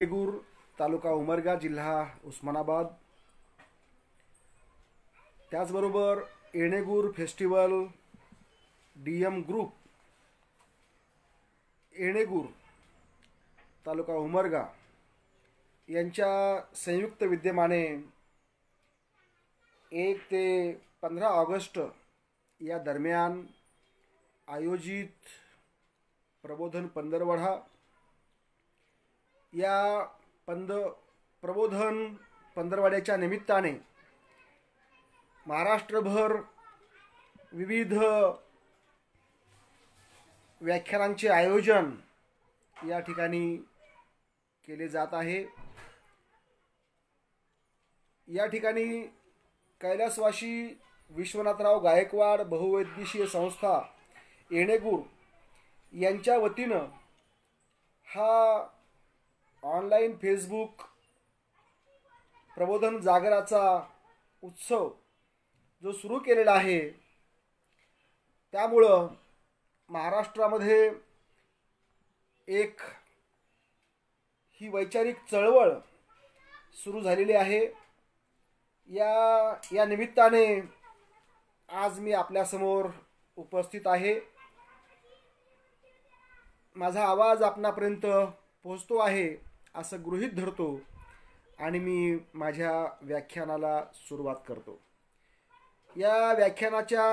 येणेगूर तालुका उमरगा जिल्हा उस्मानाबाद, त्याचबरोबर Yenegur festival DM group Yenegur तालुका उमरगा यांच्या संयुक्त विद्यमाने 1 ते 15 ऑगस्ट या दरम्यान आयोजित प्रबोधन पंधरवडा या प्रबोधन पंधरवड्याच्या निमित्ताने महाराष्ट्रभर विविध व्याख्यानांचे आयोजन या ठिकाणी केले जात आहे। या ठिकाणी कैलासवासी विश्वनाथराव गायकवाड बहुउद्देशीय संस्था येणेगूर यांच्या वतीनं हा ऑनलाईन फेसबुक प्रबोधन जागराचा उत्सव जो सुरू केलेला आहे, त्यामुळं महाराष्ट्रामध्ये एक ही वैचारिक चळवळ सुरू झालेली आहे। या निमित्ताने आज मी आपल्यासमोर उपस्थित आहे। माझा आवाज आपणापर्यंत पोहोचतो आहे असं गृहीत धरतो आणि मी माझ्या व्याख्यानाला सुरुवात करतो। या व्याख्यानाच्या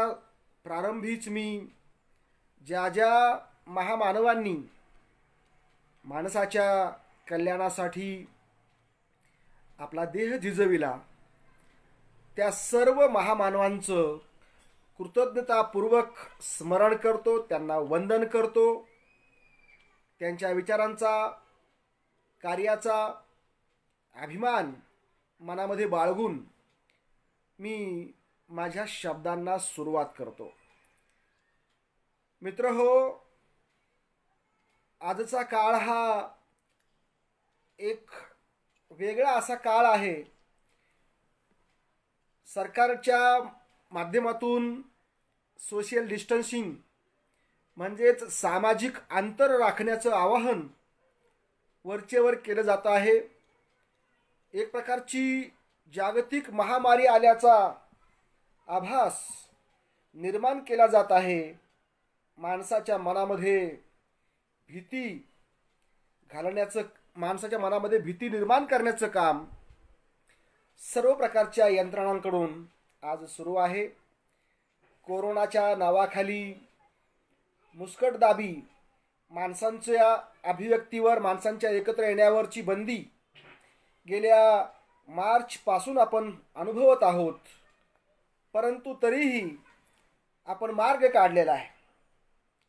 प्रारंभीच मी ज्या महामानवांनी माणसाच्या कल्याणासाठी आपला देह झिजविला त्या सर्व महामानवांचं कृतज्ञतापूर्वक स्मरण करतो, त्यांना वंदन करतो। त्यांच्या विचारांचा, कार्याचा अभिमान मनामध्ये बाळगून मी माझ्या शब्दांना सुरुवात करतो। मित्रहो, आजचा काळ हा एक वेगळा असा काळ आहे। सरकारच्या माध्यमातून सोशल डिस्टन्सिंग म्हणजेच सामाजिक अंतर राखण्याचं आवाहन वरचेवर केलं जात आहे। एक प्रकारची जागतिक महामारी आल्याचा आभास निर्माण केला जात आहे। माणसाच्या मनामध्ये भीती निर्माण करण्याचं काम सर्व प्रकारच्या यंत्रणांकडून आज सुरू आहे। कोरोनाच्या नावाखाली मुस्कटदाबी, माणसांच्या अभिव्यक्तीवर, माणसांच्या एकत्र येण्यावरची बंदी गेल्या मार्चपासून आपण अनुभवत आहोत। परंतु तरीही आपण मार्ग काढलेला आहे,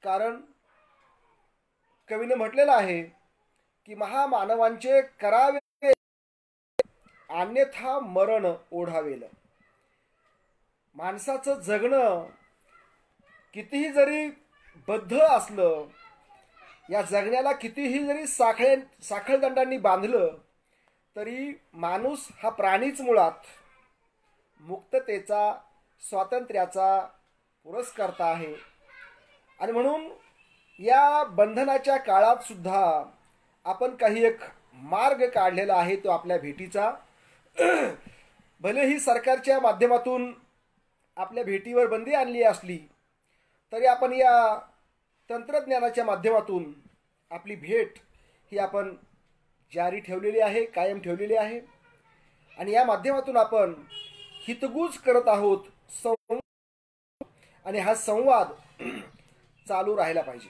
कारण कवीने म्हटलेलं आहे की महामानवांचे करावे अन्यथा मरण ओढावेल। माणसाचं जगणं कितीही जरी बद्ध असलं, या जगण्याला कितीही जरी साखळदंडांनी बांधलं, तरी माणूस हा प्राणीच मुळात मुक्ततेचा, स्वातंत्र्याचा पुरस्कर्ता आहे। आणि म्हणून या बंधनाच्या काळात सुद्धा आपण काही एक मार्ग काढलेला आहे, तो आपल्या भेटीचा। भलेही सरकारच्या माध्यमातून आपल्या भेटीवर बंदी आणली असली तरी आपण या तंत्रज्ञानाच्या माध्यमातून आपली भेट ही आपण जारी ठेवलेली आहे, कायम ठेवलेली आहे। आणि या माध्यमातून आपण हितगुज करत आहोत आणि हा संवाद चालू राहिला पाहिजे।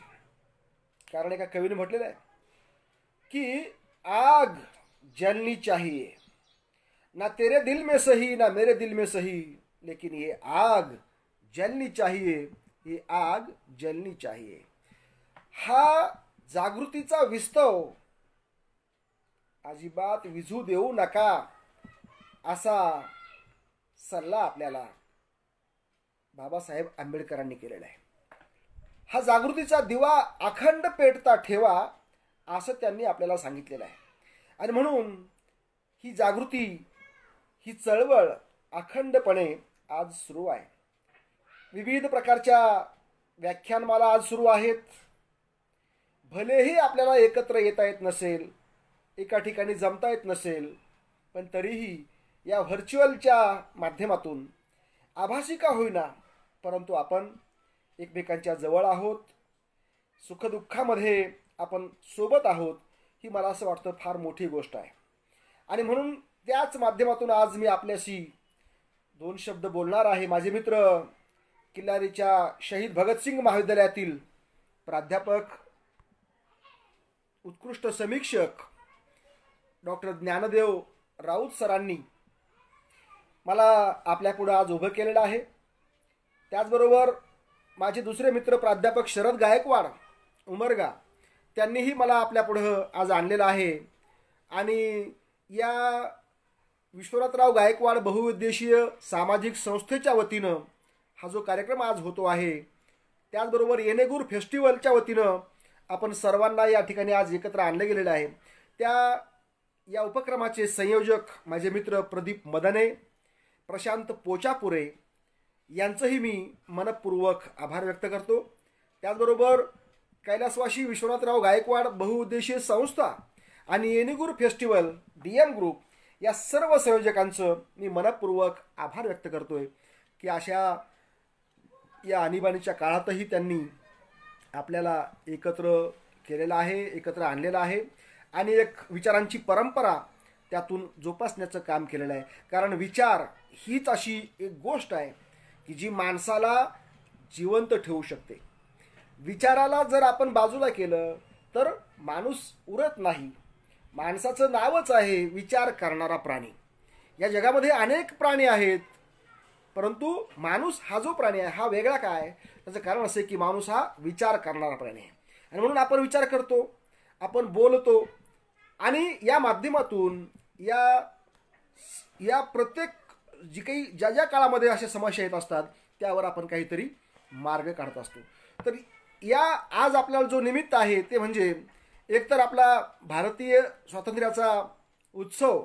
कारण एका कवीने म्हटलेलं आहे की आग जलनी चाहिए, ना तेरे दिल में सही ना मेरे दिल में सही, लेकिन ये आग जलनी चाहिए, ये आग जलनी चाहिए। हा जागृतीचा विस्तव अजिबात विझू देऊ नका असा सल्ला आपल्याला बाबासाहेब आंबेडकरांनी केलेला आहे। हा जागृतीचा दिवा अखंड पेटता ठेवा असं त्यांनी आपल्याला सांगितलेलं आहे। आणि म्हणून ही जागृती, ही चळवळ अखंडपणे आज सुरू आहे। विविध प्रकारच्या व्याख्यानमाला आज सुरू आहेत। भलेही आपल्याला एकत्र येता येत नसेल, एका ठिकाणी जमता येत नसेल, पण तरीही या व्हर्च्युअलच्या माध्यमातून आभासी का होईना, परंतु आपण एकमेकांच्या जवळ आहोत, सुखदुःखामध्ये आपण सोबत आहोत, ही मला असं वाटतं फार मोठी गोष्ट आहे. आणि म्हणून त्याच माध्यमातून आज मी आपल्याशी 2 शब्द बोलणार आहे. माझे मित्र किल्लारीच्या शहीद भगतसिंग महाविद्यालयातील प्राध्यापक, उत्कृष्ट समीक्षक डॉक्टर ज्ञानदेव राऊत सरांनी मला आपल्यापुढं आज उभं केलेलं आहे. त्याचबरोबर माझे दुसरे मित्र प्राध्यापक शरद गायकवाड उमरगा, त्यांनीही मला आपल्यापुढं आज आणलेलं आहे. आणि या विश्वनाथराव गायकवाड बहुउद्देशीय सामाजिक संस्थेच्या वतीनं हा जो कार्यक्रम आज होतो आहे, त्याचबरोबर येणेगूर फेस्टिवलच्या वतीनं आपण सर्वांना या ठिकाणी आज एकत्र आणलं गेलेलं आहे. या उपक्रमाचे संयोजक माझे मित्र प्रदीप मदने, प्रशांत पोचापुरे यांचंही मी मनपूर्वक आभार व्यक्त करतो. त्याचबरोबर कैलासवासी विश्वनाथराव गायकवाड बहुउद्देशीय संस्था आणि येणेगूर फेस्टिवल DM ग्रुप या सर्व संयोजकांचं मी मनपूर्वक आभार व्यक्त करतोय की अशा या आणीबाणीच्या काळातही त्यांनी आपल्याला एकत्र केलेलं आहे, एकत्र आणलेलं आहे आणि एक विचारांची परंपरा त्यातून जोपासण्याचं काम केलेलं आहे. कारण विचार हीच अशी एक गोष्ट आहे की जी माणसाला जिवंत ठेवू शकते. विचाराला जर आपण बाजूला केलं तर माणूस उरत नाही. माणसाचं नावच आहे विचार करणारा प्राणी. या जगामध्ये अनेक प्राणी आहेत, परंतु माणूस हा जो प्राणी आहे हा वेगळा काय, त्याचं कारण असं की माणूस हा विचार करणारा प्राणी आहे. आणि म्हणून आपण विचार करतो, आपण बोलतो आणि या माध्यमातून या प्रत्येक जी काही ज्या काळामध्ये अशा समस्या येत असतात त्यावर आपण काहीतरी मार्ग काढत असतो. तर या आज आपल्याला जो निमित्त आहे ते म्हणजे एकतर आपला भारतीय स्वातंत्र्याचा उत्सव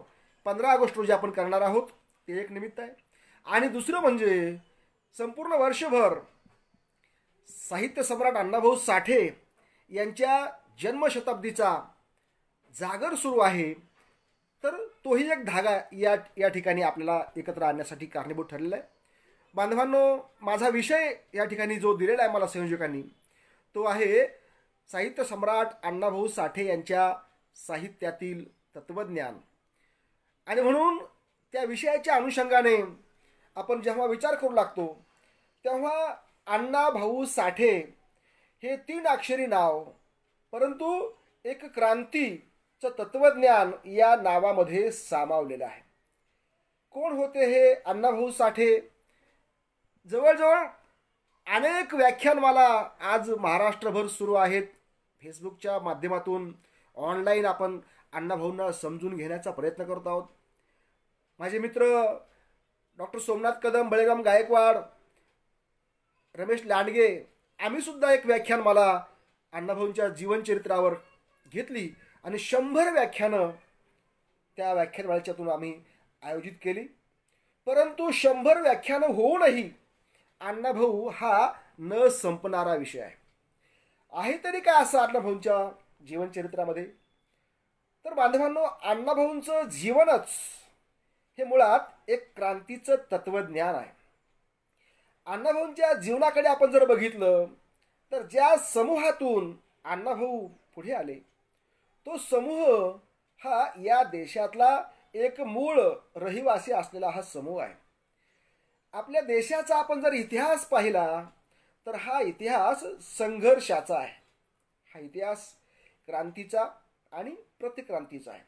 15 ऑगस्ट रोजी आपण करणार आहोत, ते एक निमित्त आहे. आणि दुसरं म्हणजे संपूर्ण वर्षभर साहित्य सम्राट अण्णाभाऊ साठे यांच्या जन्मशताब्दीचा जागर सुरू आहे. तर तोही एक धागा या ठिकाणी आपल्याला एकत्र आणण्यासाठी कारणीभूत ठरलेला आहे. बांधवांनो, माझा विषय या ठिकाणी जो दिलेला आहे मला संयोजकांनी तो आहे साहित्य सम्राट अण्णाभाऊ साठे यांच्या साहित्यातील तत्वज्ञान. आणि म्हणून त्या विषयाच्या अनुषंगाने आपण जेव्हा विचार करू लागतो तेव्हा अण्णाभाऊ साठे हे 3 अक्षरी नाव, परंतु एक क्रांतीचं तत्वज्ञान या नावामध्ये सामावलेलं आहे. कोण होते हे अण्णाभाऊ साठे? जवळजवळ अनेक व्याख्यानमाला आज महाराष्ट्रभर सुरू आहेत. फेसबुकच्या माध्यमातून ऑनलाईन आपण अण्णाभाऊंना समजून घेण्याचा प्रयत्न करत आहोत. माझे मित्र डॉक्टर सोमनाथ कदम, बळीराम गायकवाड, रमेश लांडगे, आम्ही सुद्धा एक व्याख्यानमाला अण्णाभाऊंच्या जीवनचरित्रावर घेतली आणि 100 व्याख्यानं त्या व्याख्यानमालेच्यातून आम्ही आयोजित केली. परंतु 100 व्याख्यानं होऊनही अण्णाभाऊ हा न संपणारा विषय आहे तरी काय असं अण्णाभाऊंच्या जीवनचरित्रामध्ये? तर बांधवांनो, अण्णाभाऊंचं जीवनच हे मुळात एक क्रांतीचं तत्वज्ञान आहे. अण्णाभाऊंच्या जीवनाकडे आपण जर बघितलं तर ज्या समूहातून अण्णाभाऊ पुढे आले तो समूह हा या देशातला एक मूळ रहिवासी असलेला हा समूह आहे. आपल्या देशाचा आपण जर इतिहास पाहिला तर हा इतिहास संघर्षाचा आहे. हा इतिहास क्रांतीचा आणि प्रतिक्रांतीचा आहे.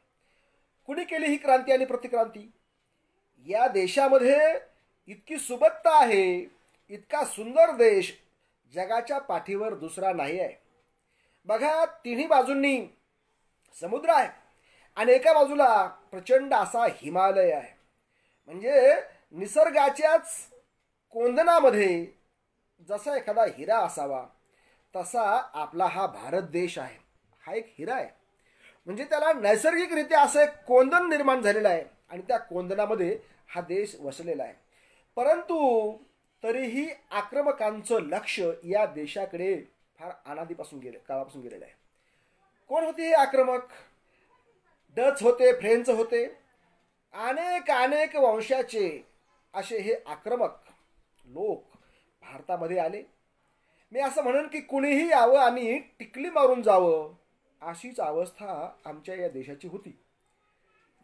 कुणी केली ही क्रांती आणि प्रतिक्रांती? या देशामध्ये इतकी सुबत्ता आहे, इतका सुंदर देश जगाच्या पाठीवर दुसरा नाही आहे. बघा, तिन्ही बाजूंनी समुद्र आहे आणि एका बाजूला प्रचंड असा हिमालय आहे. म्हणजे निसर्गाच्याच कोंदणामध्ये जसा एखादा हिरा असावा तसा आपला हा भारत देश आहे. हा एक हिरा आहे. म्हणजे त्याला नैसर्गिकरित्या असं एक कोंदण निर्माण झालेलं आहे आणि त्या कोंदणामध्ये हा देश वसलेला आहे. परंतु तरीही आक्रमकांचं लक्ष या देशाकडे फार काळापासून गेलेलं आहे. कोण होते हे आक्रमक? डच होते, फ्रेंच होते, अनेक अनेक वंशाचे असे हे आक्रमक लोक भारतामध्ये आले. मी असं म्हणेन की कुणीही यावं आणि टिकली मारून जावं अशीच अवस्था आमच्या या देशाची होती.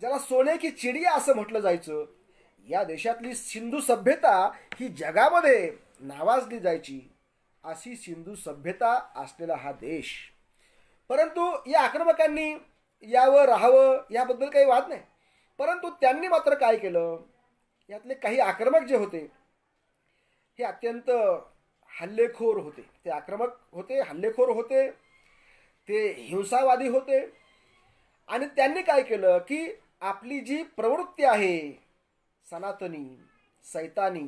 ज्याला सोने की चिडिया असं म्हटलं जायचं. या देशातली सिंधू सभ्यता ही जगामध्ये नावाजली जायची. अशी सिंधू सभ्यता असलेला हा देश. परंतु या आक्रमकांनी यावं राहावं याबद्दल काही वाद नाही. परंतु त्यांनी मात्र काय केलं, यातले काही आक्रमक जे होते हे अत्यंत हल्लेखोर होते. ते आक्रमक होते, हल्लेखोर होते, ते हिंसावादी होते. आणि त्यांनी काय केलं की आपली जी प्रवृत्ती आहे सनातनी, सैतानी,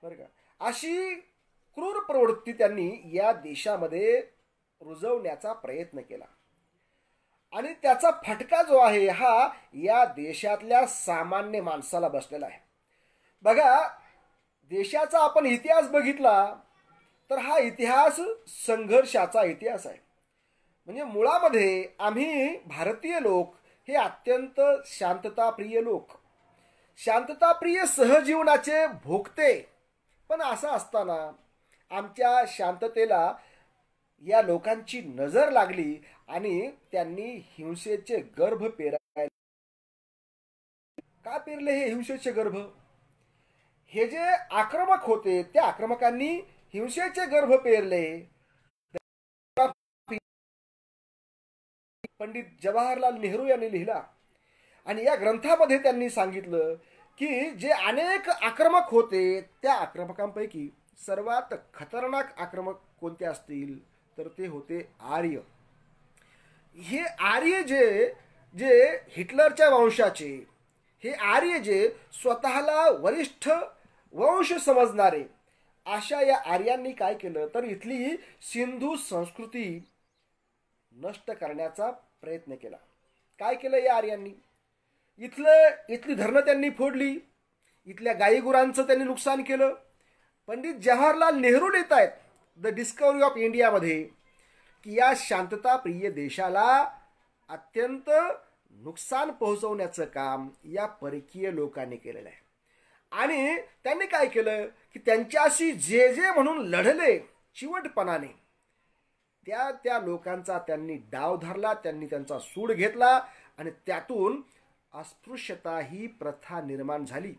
बरं का, अशी क्रूर प्रवृत्ती त्यांनी या देशामध्ये रुजवण्याचा प्रयत्न केला. आणि त्याचा फटका जो आहे हा या देशातल्या सामान्य माणसाला बसलेला आहे. बघा, देशाचा आपण इतिहास बघितला तर हा इतिहास संघर्षाचा इतिहास आहे. म्हणजे मुळामध्ये आम्ही भारतीय लोक हे अत्यंत शांतताप्रिय लोक, शांतताप्रिय सहजीवनाचे भोगते. पण असं असताना आमच्या शांततेला या लोकांची नजर लागली आणि त्यांनी हिंसेचे गर्भ पेरायला. का पेरले हे हिंसेचे गर्भ? हे जे आक्रमक होते त्या आक्रमकांनी हिंसेचे गर्भ पेरले. पंडित जवाहरलाल नेहरू यांनी लिहिला आणि या ग्रंथामध्ये त्यांनी सांगितलं की जे अनेक आक्रमक होते त्या आक्रमकांपैकी सर्वात खतरनाक आक्रमक कोणते असतील तर ते होते आर्य. हे आर्य जे जे हिटलरच्या वंशाचे, हे आर्य जे स्वतःला वरिष्ठ वंश समजणारे, अशा या आर्यांनी काय केलं तर इथली सिंधू संस्कृती नष्ट करण्याचा प्रयत्न केला. काय केलं या आर्यांनी? इथली धरणं त्यांनी फोडली, इथल्या गाईगुरांचं त्यांनी नुकसान केलं. पंडित जवाहरलाल नेहरू लिहित आहेत द डिस्कवरी ऑफ इंडियामध्ये की या शांतताप्रिय देशाला अत्यंत नुकसान पोहोचवण्याचं काम या परकीय लोकांनी केलेलं आहे. आणि त्यांनी काय केलं की त्यांच्याशी जे जे म्हणून लढले चिवटपणाने त्या त्या लोकांचा त्यांनी डाव धरला, त्यांनी त्यांचा सूड घेतला आणि त्यातून अस्पृश्यता ही प्रथा निर्माण झाली.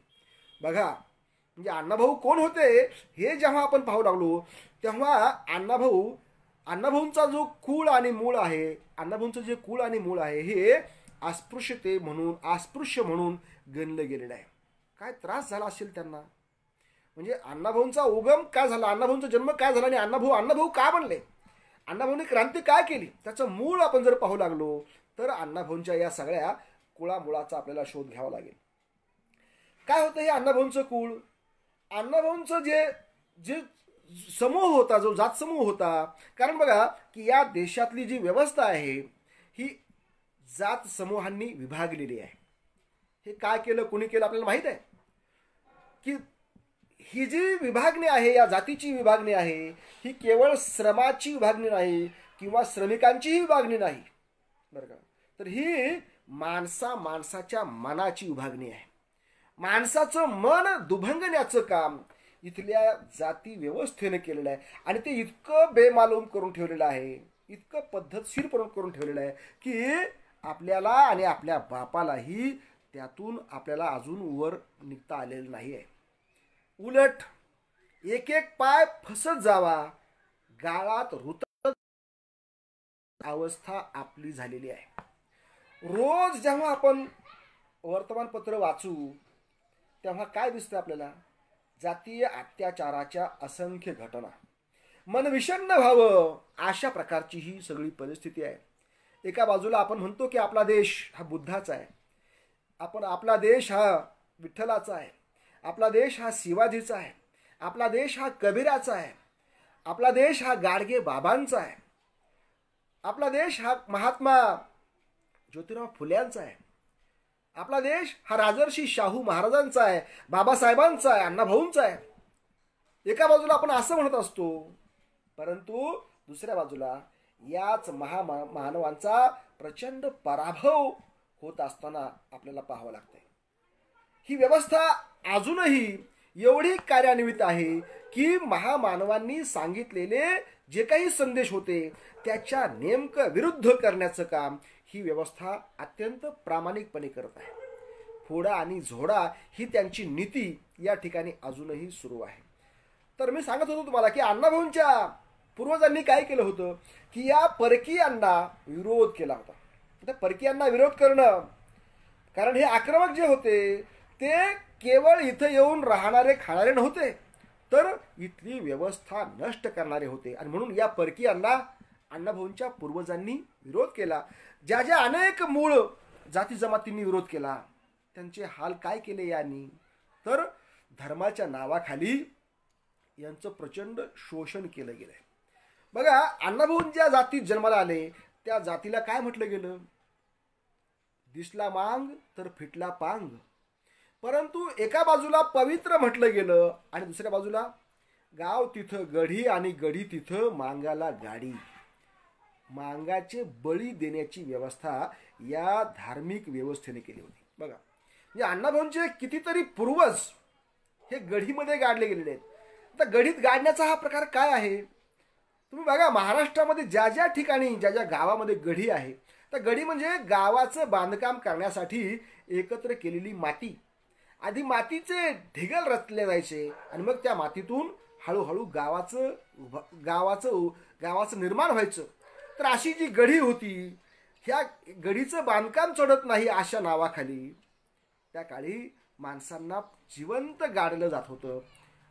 बघा, म्हणजे अण्णाभाऊ कोण होते हे जेव्हा आपण पाहू लागलो तेव्हा अण्णाभाऊंचा जो कुळ आणि मूळ आहे, अण्णाभाऊंचं जे कुळ आणि मूळ आहे हे अस्पृश्यते म्हणून, अस्पृश्य म्हणून गणलं गेलेलं आहे. काय त्रास झाला असेल त्यांना? म्हणजे अण्णाभाऊंचा उगम काय झाला, अण्णाभाऊंचा जन्म काय झाला आणि अण्णाभाऊ का बनले, अण्णाभाऊंनी क्रांती काय केली, त्याचं मूळ आपण जर पाहू लागलो तर अण्णाभाऊंच्या या सगळ्या कुळामुळाचा आपल्याला शोध घ्यावा लागेल. काय होतं हे अण्णाभाऊंचं कुळ? अण्णाभाऊंचं जे जे समूह होता, जो जात समूह होता, कारण बघा की या देशातली जी व्यवस्था आहे ही जात समूहांनी विभागलेली आहे. हे काय केलं, कोणी केलं आपल्याला माहित आहे की ही जी विभागणी आहे, या जातीची विभागणी आहे, ही केवळ श्रमाची विभागणी नाही किंवा श्रमिकांचीही विभागणी नाही, बरं का, तर ही माणसाच्या मनाची विभागणी आहे. माणसाचं मन दुभंगण्याचं काम इथल्या जाती व्यवस्थेने केलेलं आहे. आणि ते इतकं बेमालूम करून ठेवलेलं आहे, इतकं पद्धतशीर करून ठेवलेलं आहे की आपल्याला आणि आपल्या बापालाही त्यातून आपल्याला अजून वर निघता आलेलं नाही आहे. उलट एक एक पाय फसत जावा, गाळात रुतत अवस्था आपली झालेली आहे. रोज जेव्हा आपण वर्तमानपत्र वाचू तेव्हा काय दिसतं आपल्याला? जातीय अत्याचाराच्या असंख्य घटना. मन विषण्ण व्हावं अशा प्रकारची ही सगळी परिस्थिती आहे. एका बाजूला आपण म्हणतो की आपला देश हा बुद्धाचा आहे, आपला देश हा विठ्ठलाचा आहे, आपला देश हा शिवाजीचा आहे, आपला देश हा कबीराचा आहे, आपला देश हा गाडगे बाबांचा आहे, आपला देश हा महात्मा ज्योतिराव फुल्यांचा आहे, आपला देश हा राजर्षी शाहू महाराजांचा आहे, बाबासाहेबांचा आहे, अण्णाभाऊंचा आहे. एका बाजूला आपण असं म्हणत असतो, परंतु दुसऱ्या बाजूला याच महामानवांचा प्रचंड पराभव होत असताना आपल्याला पाहावं लागतंय. ही व्यवस्था अजूनही एवढी कार्यान्वित आहे की महामानवांनी सांगितलेले जे काही संदेश होते त्याच्या नेमकं विरुद्ध करण्याचं काम ही व्यवस्था अत्यंत प्रामाणिकपणे करत आहे. फोडा आणि झोडा ही त्यांची नीती या ठिकाणी अजूनही सुरू आहे. तर मी सांगत होतो तुम्हाला की अण्णाभाऊंच्या पूर्वजांनी काय केलं होतं की या परकीयांना विरोध केला होता. त्या परकीयांना विरोध करणं, कारण हे आक्रमक जे होते ते केवळ इथं येऊन राहणारे खाणारे नव्हते, तर इथली व्यवस्था नष्ट करणारे होते. आणि म्हणून या परकीयांना अण्णाभाऊंच्या पूर्वजांनी विरोध केला. ज्या ज्या अनेक मूळ जाती जमातींनी विरोध केला, त्यांचे हाल काय केले यांनी, तर धर्माच्या नावाखाली यांचं प्रचंड शोषण केलं गेलंय. बघा, अण्णाभाऊ ज्या जातीत जन्माला आले त्या जातीला काय म्हटलं गेलं, दिसला मांग तर फिटला पांग. परंतु एका बाजूला पवित्र म्हटलं गेलं आणि दुसऱ्या बाजूला गाव तिथं गढी आणि गढी तिथं मांगाला गाडी. मांगाचे बळी देण्याची व्यवस्था या धार्मिक व्यवस्थेने केली होती. बघा, म्हणजे अण्णाभाऊंचे कितीतरी पूर्वज हे गढीमध्ये गाडले गेलेले आहेत. आता गढीत गाडण्याचा हा प्रकार काय आहे तुम्ही बघा. महाराष्ट्रामध्ये ज्या ज्या ठिकाणी ज्या ज्या गावामध्ये गढी आहे, तर गढी म्हणजे गावाचं बांधकाम करण्यासाठी एकत्र केलेली माती. आधी मातीचे ढिगल रचले जायचे आणि मग त्या मातीतून हळूहळू गावाचं निर्माण व्हायचं. तर अशी जी गढी होती, ह्या गढीचं बांधकाम चढत नाही अशा नावाखाली त्या काळी माणसांना जिवंत गाडलं जात होतं.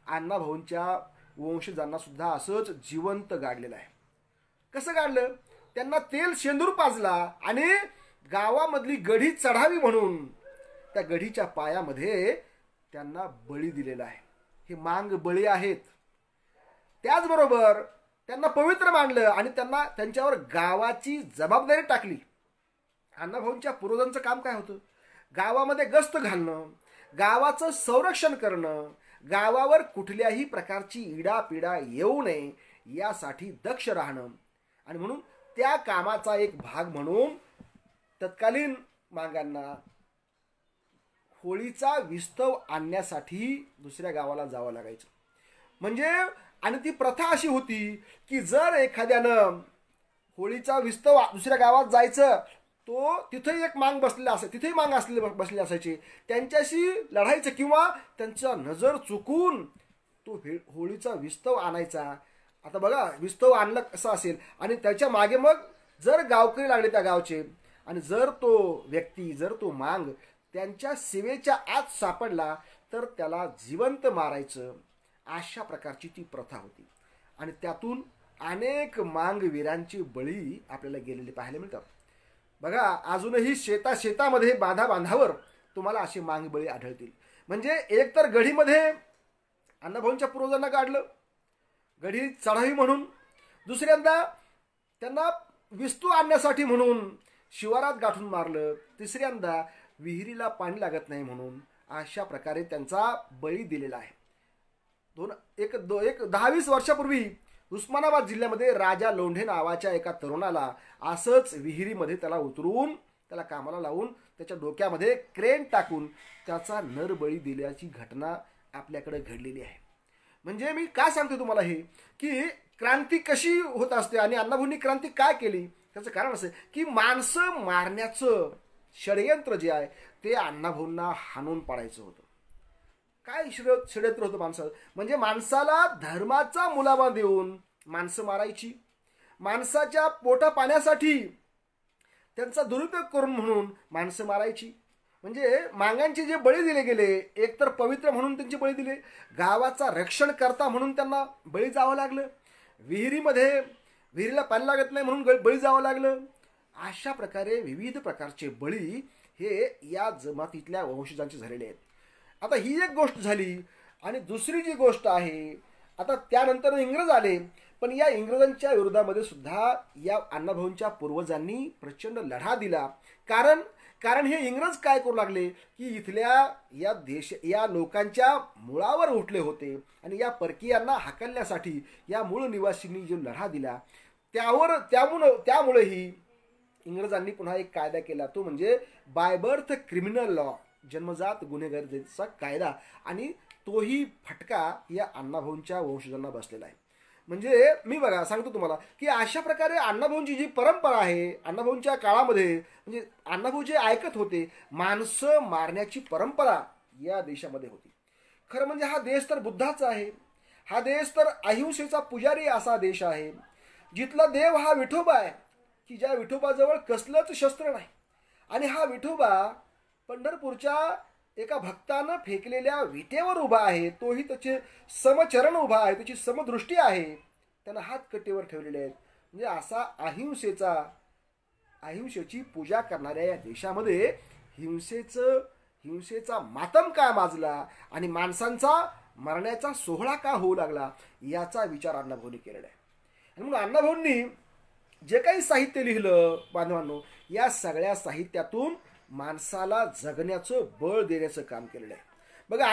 अण्णाभाऊंच्या वंशजांना सुद्धा असंच जिवंत गाडलेलं आहे. कसं गाडलं, त्यांना तेल शेंदूर पाजला आणि गावामधली गढी चढावी म्हणून त्या गढीच्या पायामध्ये त्यांना बळी दिलेला आहे. हे मांग बळी आहेत. त्याचबरोबर त्यांना पवित्र मानलं आणि त्यांच्यावर गावाची जबाबदारी टाकली. अण्णाभाऊंच्या पूर्वजांचं काम काय होतं, गावामध्ये गस्त घालणं, गावाचं संरक्षण करणं, गावावर कुठल्याही प्रकारची इडापिडा येऊ नये यासाठी दक्ष राहणं. आणि म्हणून त्या कामाचा एक भाग म्हणून तत्कालीन मांगांना होळीचा विस्तव आणण्यासाठी दुसऱ्या गावाला जावं लागायचं. म्हणजे आणि ती प्रथा अशी होती की जर एखाद्यानं होळीचा विस्तव दुसऱ्या गावात जायचं, तो तिथेही एक मांग बसलेला असायचं, तिथेही मांग बसलेले असायचे, त्यांच्याशी लढायचं किंवा त्यांचा नजर चुकून तो होळीचा विस्तव आणायचा. आता बघा, विस्तव आणलं कसं असेल आणि त्याच्या मागे मग जर गावकरी लागले त्या गावचे आणि जर तो व्यक्ती जर तो मांग त्यांच्या सेवेच्या आत सापडला तर त्याला जिवंत मारायचं. अशा प्रकारची ती प्रथा होती आणि त्यातून अनेक मांगवीरांची बळी आपल्याला गेलेले पाहायला मिळतात. बघा, अजूनही शेतामध्ये बांधावर तुम्हाला असे मांगबळी आढळतील. म्हणजे एक तर गढीमध्ये अण्णाभाऊंच्या पूर्वजांना काढलं गढी चढावी म्हणून, दुसऱ्यांदा त्यांना विस्तू आणण्यासाठी म्हणून शिवारात गाठून मारलं, तिसऱ्यांदा विहिरीला पाणी लागत नाही म्हणून. अशा प्रकारे त्यांचा बळी दिलेला आहे. एक 10-20 वर्षापूर्वी उस्मानाबाद जिल्ह्यामध्ये राजा लोंढे नावाच्या एका तरुणाला असंच विहिरीमध्ये त्याला उतरून त्याला कामाला लावून त्याच्या डोक्यामध्ये क्रेन टाकून त्याचा नरबळी दिल्याची घटना आपल्याकडे घडलेली आहे. म्हणजे मी काय सांगतो तुम्हाला हे की क्रांती कशी होत असते आणि अण्णाभाऊंनी क्रांती काय केली त्याचं कारण असं की माणसं मारण्याचं षडयंत्र जे आहे ते अण्णाभाऊंना हाणून पाडायचं होतं. काय षडयंत्र होतं माणसाचं, म्हणजे माणसाला धर्माचा मुलामा देऊन माणसं मारायची, माणसाच्या पोटा पाण्यासाठी त्यांचा दुरुपयोग करून म्हणून माणसं मारायची. म्हणजे मांगांचे जे बळी दिले गेले, एक तर पवित्र म्हणून त्यांचे बळी दिले, गावाचा रक्षण करता म्हणून त्यांना बळी जावं लागलं, विहिरीला पाणी लागत नाही म्हणून बळी जावं लागलं. अशा प्रकारे विविध प्रकारचे बळी हे या जमातीतल्या वंशजांचे झालेले आहेत. आता ही एक गोष्ट झाली आणि दुसरी जी गोष्ट आहे, आता त्यानंतर इंग्रज आले, पण या इंग्रजांच्या विरोधामध्ये सुद्धा या अण्णाभाऊंच्या पूर्वजांनी प्रचंड लढा दिला. कारण हे इंग्रज काय करू लागले की इथल्या या लोकांच्या मुळावर उठले होते आणि या परकीयांना हाकलण्यासाठी या मूळ निवासींनी जो लढा दिला त्यामुळेही इंग्रजांनी पुन्हा एक कायदा केला, तो म्हणजे बाय बर्थ क्रिमिनल लॉ, जन्मजात गुन्हेगारीचा कायदा. आणि तोही फटका या अण्णाभाऊंच्या वंशजांना बसलेला आहे. म्हणजे मी बघा सांगतो तुम्हाला की अशा प्रकारे अण्णाभाऊंची जी परंपरा आहे, अण्णाभाऊंच्या काळामध्ये म्हणजे अण्णाभाऊ जे ऐकत होते, माणसं मारण्याची परंपरा या देशामध्ये होती. खरं म्हणजे हा देश तर बुद्धाचा आहे, हा देश तर अहिंसेचा पुजारी असा देश आहे, जिथला देव हा विठोबा आहे, की ज्या विठोबाजवळ कसलंच शस्त्र नाही. आणि हा विठोबा पंढरपूरच्या एका भक्तानं फेकलेल्या विटेवर उभा आहे, तोही त्याचे समचरण उभा आहे, त्याची समदृष्टी आहे, त्यानं हात कट्टेवर ठेवलेले आहेत. म्हणजे असा अहिंसेची पूजा करणाऱ्या या देशामध्ये हिंसेचा मातम का माजला आणि माणसांचा मरण्याचा सोहळा का होऊ लागला, याचा विचार अण्णाभाऊंनी केलेला आहे. आणि म्हणून अण्णाभाऊंनी जे काही साहित्य लिहिलं बांधवांनो, या सगळ्या साहित्यातून माणसाला जगण्याचं बळ देण्याचं काम केलेलं आहे. बघा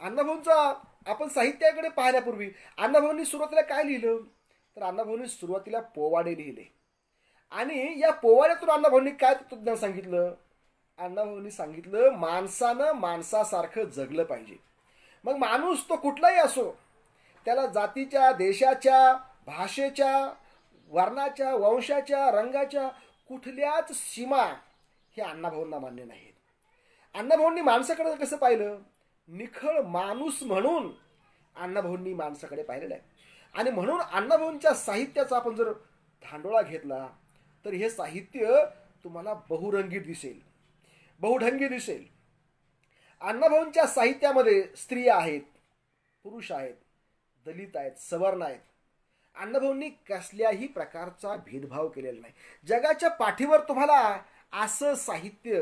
अण्णाभाऊंचा आपण साहित्याकडे पाहण्यापूर्वी अण्णाभाऊंनी सुरुवातीला काय लिहिलं, तर अण्णाभाऊंनी सुरुवातीला पोवाडे लिहिले. आणि या पोवाड्यातून अण्णाभाऊंनी काय तत्त्वज्ञान सांगितलं, अण्णाभाऊंनी सांगितलं माणसानं माणसासारखं जगलं पाहिजे. मग माणूस तो कुठलाही असो, त्याला जातीच्या, देशाच्या, भाषेच्या, वर्णाच्या, वंशाच्या, रंगाच्या कुठल्याच सीमा हे अण्णाभाऊंना मान्य नाहीत. अण्णाभाऊंनी माणसाकडे कसं पाहिलं, निखळ माणूस म्हणून अण्णाभाऊंनी माणसाकडे पाहिलेलं आहे. आणि म्हणून अण्णाभाऊंच्या साहित्याचा आपण जर धांडोळा घेतला तर हे साहित्य तुम्हाला बहुरंगी दिसेल, बहुढंगी दिसेल. अण्णाभाऊंच्या साहित्यामध्ये स्त्रिया आहेत, पुरुष आहेत, दलित आहेत, सवर्ण आहेत. अण्णाभाऊंनी कसल्याही प्रकारचा भेदभाव केलेला नाही. जगाच्या पाठीवर तुम्हाला असं साहित्य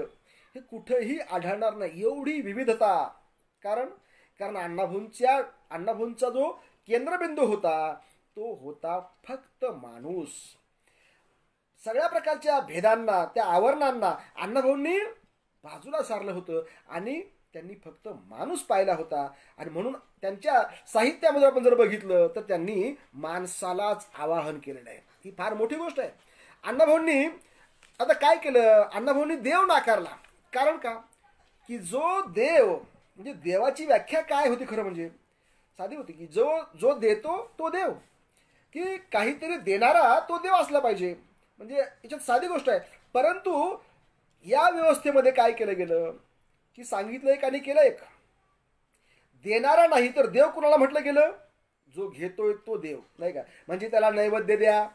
हे कुठेही आढळणार नाही, एवढी विविधता. कारण अण्णाभाऊंचा जो केंद्रबिंदू होता तो होता फक्त माणूस. सगळ्या प्रकारच्या भेदांना, त्या आवरणांना अण्णाभाऊंनी बाजूला सारलं होतं आणि त्यांनी फक्त माणूस पाहिला होता. आणि म्हणून त्यांच्या साहित्यामध्ये आपण जर बघितलं तर त्यांनी माणसालाच आवाहन केलेलं आहे. ही फार मोठी गोष्ट आहे. अण्णाभाऊंनी आता काय केलं, अण्णाभाऊंनी देव नाकारला. कारण का, की जो देव म्हणजे देवाची व्याख्या काय होती, खरं म्हणजे साधी होती की जो देतो तो देव, की काहीतरी देणारा तो देव असला पाहिजे. म्हणजे याच्यात साधी गोष्ट आहे. परंतु या व्यवस्थेमध्ये काय केलं गेलं की सांगितलं एक आणि केलं एक. देणारा नाही तर देव कुणाला म्हटलं गेलं, जो घेतोय तो देव, नाही का. म्हणजे त्याला नैवेद्य द्या,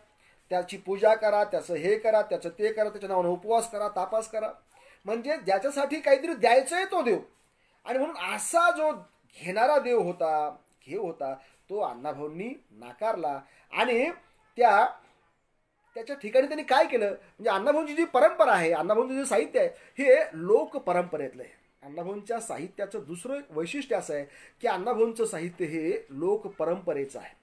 त्याची पूजा करा, त्याचं हे करा, त्याचं ते करा, त्याच्या नावानं उपवास करा, तापास करा. म्हणजे ज्याच्यासाठी काहीतरी द्यायचंय तो देव. आणि म्हणून असा जो घेणारा देव होता तो अण्णाभाऊंनी नाकारला. आणि त्याच्या ठिकाणी त्यांनी काय केलं, म्हणजे अण्णाभाऊंची जी परंपरा आहे, अण्णाभाऊंचं जे साहित्य आहे हे लोक परंपरेतलं आहे. अण्णाभाऊंच्या साहित्याचं दुसरं वैशिष्ट्य असं आहे की अण्णाभाऊंचं साहित्य हे लोक परंपरेचं आहे.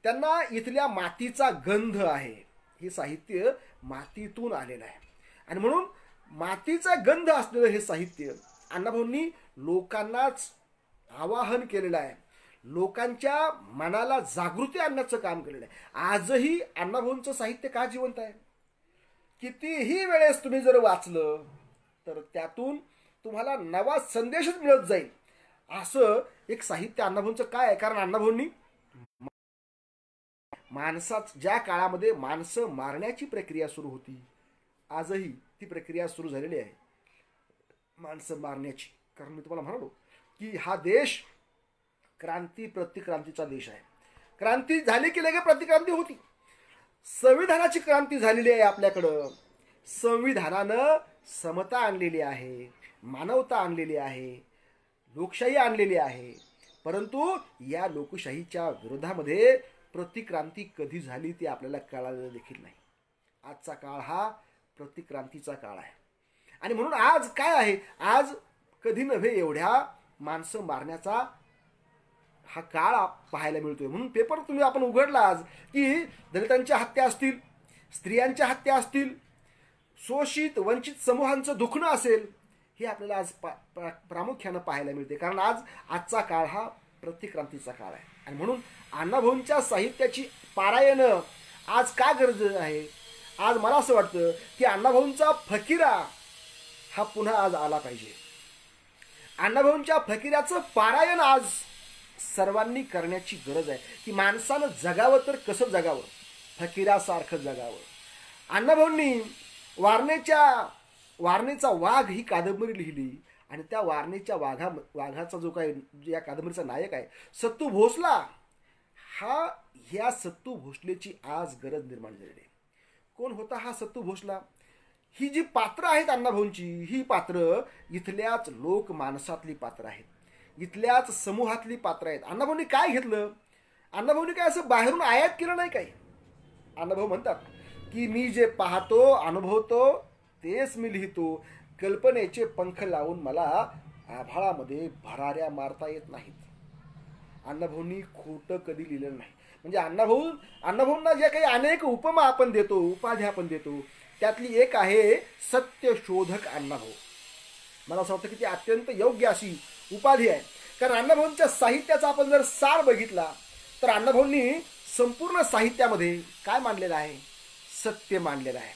त्यांना इथल्या मातीचा गंध आहे, हे साहित्य मातीतून आलेलं आहे. आणि म्हणून मातीचा गंध असलेलं हे साहित्य अण्णाभाऊंनी लोकांनाच आवाहन केलेलं आहे, लोकांच्या मनाला जागृती आणण्याचं काम केलेलं आहे. आजही अण्णाभाऊंचं साहित्य का जिवंत आहे. कितीही वेळेस तुम्ही जर वाचलं तर त्यातून तुम्हाला नवा संदेशच मिळत जाईल. असं एक साहित्य अण्णाभाऊंचं काय आहे. कारण अण्णाभाऊंनी ज्या काळामध्ये माणसं मारण्याची प्रक्रिया सुरू होती, आजही ती प्रक्रिया सुरू झालेली आहे माणसं मारण्याची. कारण मी तुम्हाला म्हणालो की हा देश क्रांती प्रतिक्रांतीचा देश आहे. क्रांती झाली की लगे प्रतिक्रांती होती. संविधानाची क्रांती झालेली आहे आपल्याकडं. संविधानानं समता आणलेली आहे, मानवता आणलेली आहे, लोकशाही आणलेली आहे. परंतु या लोकशाहीच्या विरोधामध्ये प्रतिक्रांती कधी झाली ते आपल्याला कळालेलं देखील नाही. आजचा काळ हा प्रतिक्रांतीचा काळ आहे. आणि म्हणून आज काय आहे, आज कधी नव्हे एवढ्या माणसं मारण्याचा हा काळ पाहायला मिळतोय. म्हणून पेपर तुम्ही आपण उघडला आज की दलितांच्या हत्या असतील, स्त्रियांच्या हत्या असतील, शोषित वंचित समूहांचं दुखणं असेल, हे आपल्याला आज प्रामुख्यानं पाहायला मिळते. कारण आजचा काळ हा प्रतिक्रांतीचा काळ आहे. आणि म्हणून अण्णाभाऊंच्या साहित्याची पारायणं आज का गरजेचं आहे. आज मला असं वाटतं की अण्णाभाऊंचा फकीरा हा पुन्हा आज आला पाहिजे. अण्णाभाऊंच्या फकीराचं पारायण आज सर्वांनी करण्याची गरज आहे की माणसानं जगावं तर कसं जगावं, फकीरासारखं जगावं. अण्णाभाऊंनी वारणेचा वाघ ही कादंबरी लिहिली आणि त्या वारणेच्या वाघाचा जो काय या कादंबरीचा नायक आहे सत्तू भोसला, ह्या सत्तू भोसलेची आज गरज निर्माण झालेली आहे. कोण होता हा सत्तू भोसला? ही जी पात्र आहेत अण्णाभाऊंची, ही पात्र इथल्याच लोक माणसातली पात्र आहेत, इथल्याच समूहातली पात्र आहेत. अण्णाभाऊंनी काय घेतलं? अण्णाभाऊंनी काय असं बाहेरून आयात केलं नाही. काही अण्णाभाऊ म्हणतात की मी जे पाहतो अनुभवतो तेच मी लिहितो, कल्पनेचे पंख लावून मला आभाळामध्ये भराऱ्या मारता येत नाहीत. अण्णाभाऊंनी खोटं कधी लिहिलं नाही. म्हणजे अण्णाभाऊंना ज्या काही अनेक उपमा आपण देतो, उपाध्या आपण देतो, त्यातली एक आहे सत्यशोधक अण्णाभाऊ. मला असं वाटतं की ती अत्यंत योग्य अशी उपाधी आहे. कारण अण्णाभाऊंच्या साहित्याचा आपण जर सार बघितला तर अण्णाभाऊंनी संपूर्ण साहित्यामध्ये काय मांडलेलं आहे? सत्य मांडलेलं आहे.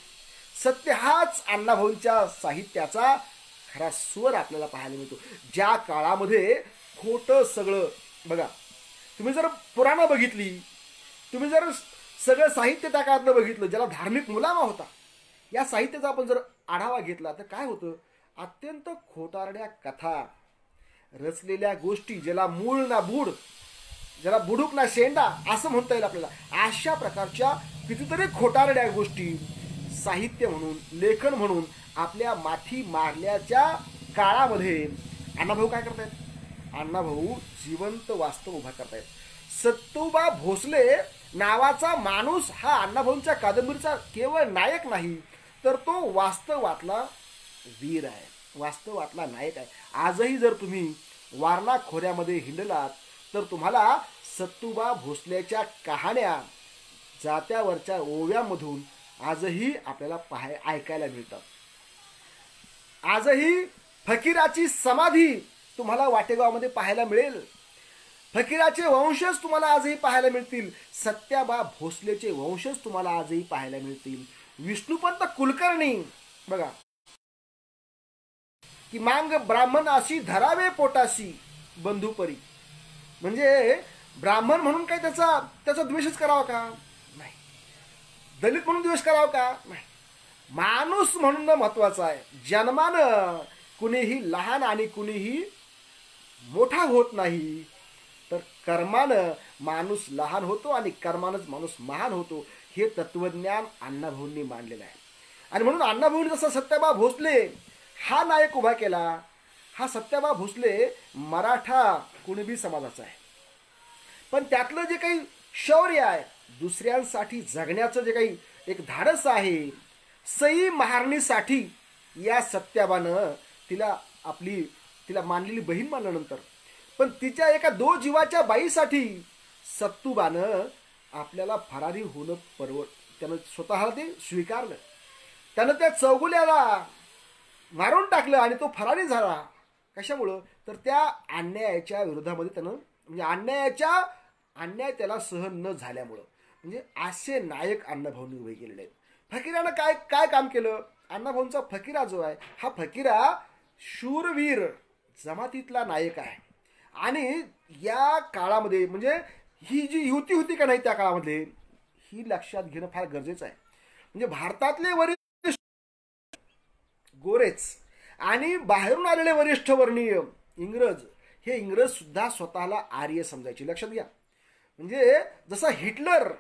सत्य हाच अण्णाभाऊंच्या साहित्याचा खरा स्वर आपल्याला पाहायला मिळतो. ज्या काळामध्ये खोटं सगळं, बघा तुम्ही जर पुराणं बघितली, तुम्ही जर सगळं साहित्य त्या काळातलं बघितलं, ज्याला धार्मिक मुलामा होता, या साहित्याचा आपण जर आढावा घेतला तर काय होतं? अत्यंत खोटारड्या कथा, रचलेल्या गोष्टी, ज्याला मूळ ना बूड, ज्याला बुडूक ना शेंडा असं म्हणता येईल आपल्याला, अशा प्रकारच्या कितीतरी खोटारड्या गोष्टी साहित्य म्हणून, लेखन म्हणून आपल्या माथी मारल्याच्या काळामध्ये अण्णाभाऊ काय करतायत? अण्णाभाऊ जिवंत वास्तव उभा करतायत. सत्तूबा भोसले नावाचा माणूस हा अण्णाभाऊंच्या कादंबरीचा केवळ नायक नाही, तर तो वास्तवातला वीर आहे, वास्तवातला नायक आहे. आजही जर तुम्ही वारणा खोऱ्यामध्ये हिंडलात तर तुम्हाला सत्तूबा भोसलेच्या कहाण्या जात्यावरच्या ओव्यामधून आजही आपल्याला ऐकायला मिळतात. आजही फकीराची समाधी तुम्हाला वाटेगावमध्ये पाहायला मिळेल. फकीराचे वंशज तुम्हाला आजही पाहायला मिळतील. सत्याबा भोसलेचे वंशज तुम्हाला आजही पाहायला मिळतील. विष्णुपंत कुलकर्णी बघा की मांग ब्राह्मणाशी धरावे पोटाशी बंधुपरी, म्हणजे ब्राह्मण म्हणून काही त्याचा द्वेषच करावा का? नाही. दलित म्हणून द्वेष करावा का? नाही. माणूस म्हणून महत्वाचा आहे. जन्मानं कुणीही लहान आणि कुणीही मोठा होत नाही, तर कर्मानं माणूस लहान होतो आणि कर्मानंच माणूस महान होतो. हे तत्वज्ञान अण्णाभाऊंनी मांडलेलं आहे. आणि म्हणून अण्णाभाऊंनी जसा सत्याबा भोसले हा नायक उभा केला, हा सत्याबा भोसले मराठा कुणबी समाजाचा आहे, पण त्यातलं जे काही शौर्य आहे, दुसऱ्यांसाठी जगण्याचं जे काही एक धाडस आहे, सई महारणीसाठी या सत्याबानं तिला मानलेली बहीण मानल्यानंतर, पण तिच्या एका 2 जीवाच्या बाईसाठी सत्तूबानं आपल्याला फरारी होणं त्यानं स्वतःला ते स्वीकारलं. त्यानं त्या चौगुल्याला मारून टाकलं आणि तो फरारी झाला. कशामुळं? तर त्या अन्यायाच्या विरोधामध्ये त्यानं, म्हणजे अन्याय त्याला सहन न झाल्यामुळं. म्हणजे असे नायक अण्णाभाऊंनी उभे केलेले आहेत. फकीरानं काय काम केलं? अण्णाभाऊंचा फकीरा जो आहे, हा फकीरा शूरवीर जमातीतला नायक आहे. आणि या काळामध्ये, म्हणजे ही जी युती होती का नाही त्या काळामध्ये, ही लक्षात घेणं फार गरजेचं आहे. म्हणजे भारतातले वरिष्ठ गोरेच आणि बाहेरून आलेले वरिष्ठ वर्णीय इंग्रज, हे इंग्रज सुद्धा स्वतःला आर्य समजायचे. लक्षात घ्या. म्हणजे जसा हिटलर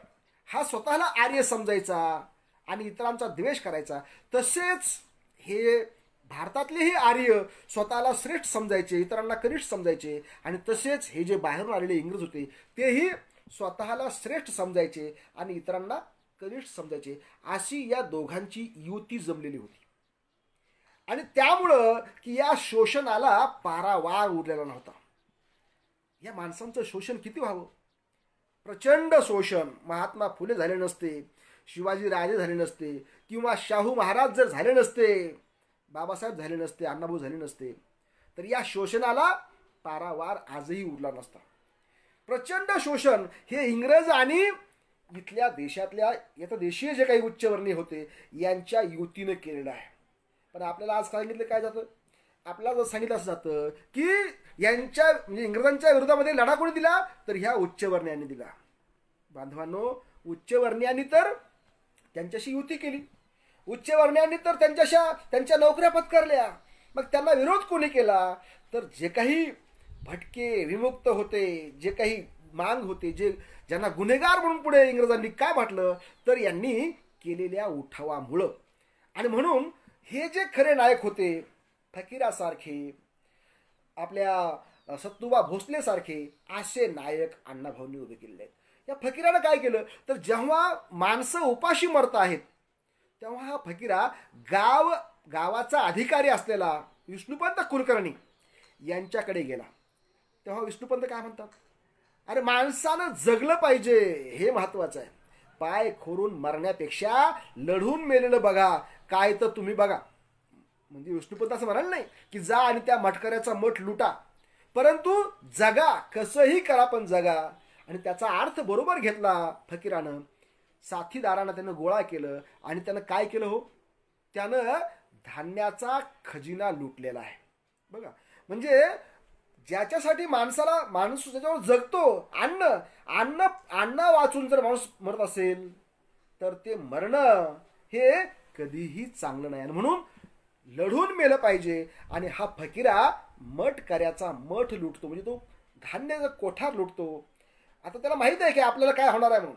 हा स्वतःला आर्य समजायचा आणि इतरांचा द्वेष करायचा, तसेच हे भारतातलेही आर्य स्वतःला श्रेष्ठ समजायचे, इतरांना कनिष्ठ समजायचे. आणि तसेच हे जे बाहेरून आलेले इंग्रज होते तेही स्वतःला श्रेष्ठ समजायचे आणि इतरांना कनिष्ठ समजायचे. अशी या दोघांची युती जमलेली होती. आणि त्यामुळं की या शोषणाला पारावार उरलेला नव्हता. या माणसांचं शोषण किती व्हावं? प्रचंड शोषण. महात्मा फुले झाले नसते, शिवाजी राजे झाले नसते, किंवा शाहू महाराज जर झाले नसते, बाबासाहेब झाले नसते, अण्णाभाऊ झाले नसते, तर या शोषणाला पारावार आजही उरला नसता. प्रचंड शोषण हे इंग्रज आणि इथल्या देशातल्या येतं देशीय जे काही उच्चवर्णीय होते यांच्या युतीनं केलेलं आहे. पण आपल्याला आज सांगितलं काय जातं, आपल्याला जर सांगितलं असं जातं की यांच्या म्हणजे इंग्रजांच्या विरोधामध्ये लढा कोणी दिला, तर ह्या उच्चवर्णीयांनी दिला. बांधवांनो, उच्चवर्णीयांनी तर त्यांच्याशी युती केली, उच्चवर्णीयांनी तर त्यांच्या नोकऱ्या पत्करल्या. मग त्यांना विरोध कोणी केला, तर जे काही भटके विमुक्त होते, जे काही मांग होते, ज्यांना गुन्हेगार म्हणून पुढे इंग्रजांनी काय म्हटलं, तर यांनी केलेल्या उठावामुळं. आणि म्हणून हे जे खरे नायक होते, फकीरासारखे, आपल्या सत्तुबा भोसले सारखे असे नायक अण्णाभाऊंनी उभे केलेले आहेत. या फकीरानं काय केलं, तर जेव्हा माणसं उपाशी मरत आहेत तेव्हा हा फकीरा गावाचा अधिकारी असलेला विष्णुपंत कुलकर्णी यांच्याकडे गेला. तेव्हा विष्णुपंत काय म्हणतात, अरे माणसानं जगलं पाहिजे, हे महत्वाचं आहे. पाय खोरून मरण्यापेक्षा लढून मेलेलं बघा, काय तर तुम्ही बघा. म्हणजे विष्णुपंत असं म्हणाल नाही की जा आणि त्या मटकऱ्याचा मठ लुटा, परंतु जगा, कसंही करा पण जगा. आणि त्याचा अर्थ बरोबर घेतला फकीरानं. साथीदारांना त्यानं गोळा केलं आणि त्यानं काय केलं हो, त्यानं धान्याचा खजिना लुटलेला आहे बघा. म्हणजे ज्याच्यासाठी माणूस ज्याच्यावर जगतो, अन्न वाचून जर माणूस मरत असेल तर ते मरणं हे कधीही चांगलं नाही. आणि म्हणून लढून मेलं पाहिजे. आणि हा फकीरा मठकऱ्याचा मठ लुटतो, म्हणजे तो धान्याचा कोठार लुटतो. आता त्याला माहित आहे की आपल्याला काय होणार आहे म्हणून,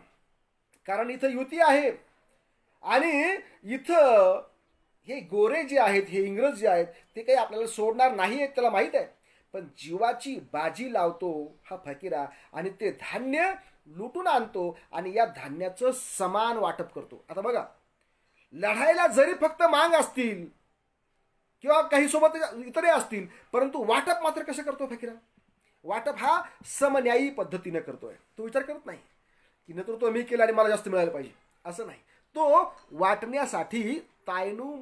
कारण इथं युती आहे आणि इथं हे गोरे जे आहेत, हे इंग्रज जे आहेत, ते काही आपल्याला सोडणार नाही आहेत, त्याला माहित आहे. पण जीवाची बाजी लावतो हा फकीरा आणि ते धान्य लुटून आणतो आणि या धान्याचं समान वाटप करतो. आता बघा, लढायला जरी फक्त मांग असतील किंवा काही सोबत इतरही असतील, परंतु वाटप मात्र कसं करतो फकीरा, वाटप हा समन्यायी पद्धतीने करतोय. तो विचार करत नाही की नेतृत्व मी केलं आणि मला जास्त मिळालं पाहिजे, असं नाही. तो वाटण्यासाठी तायनू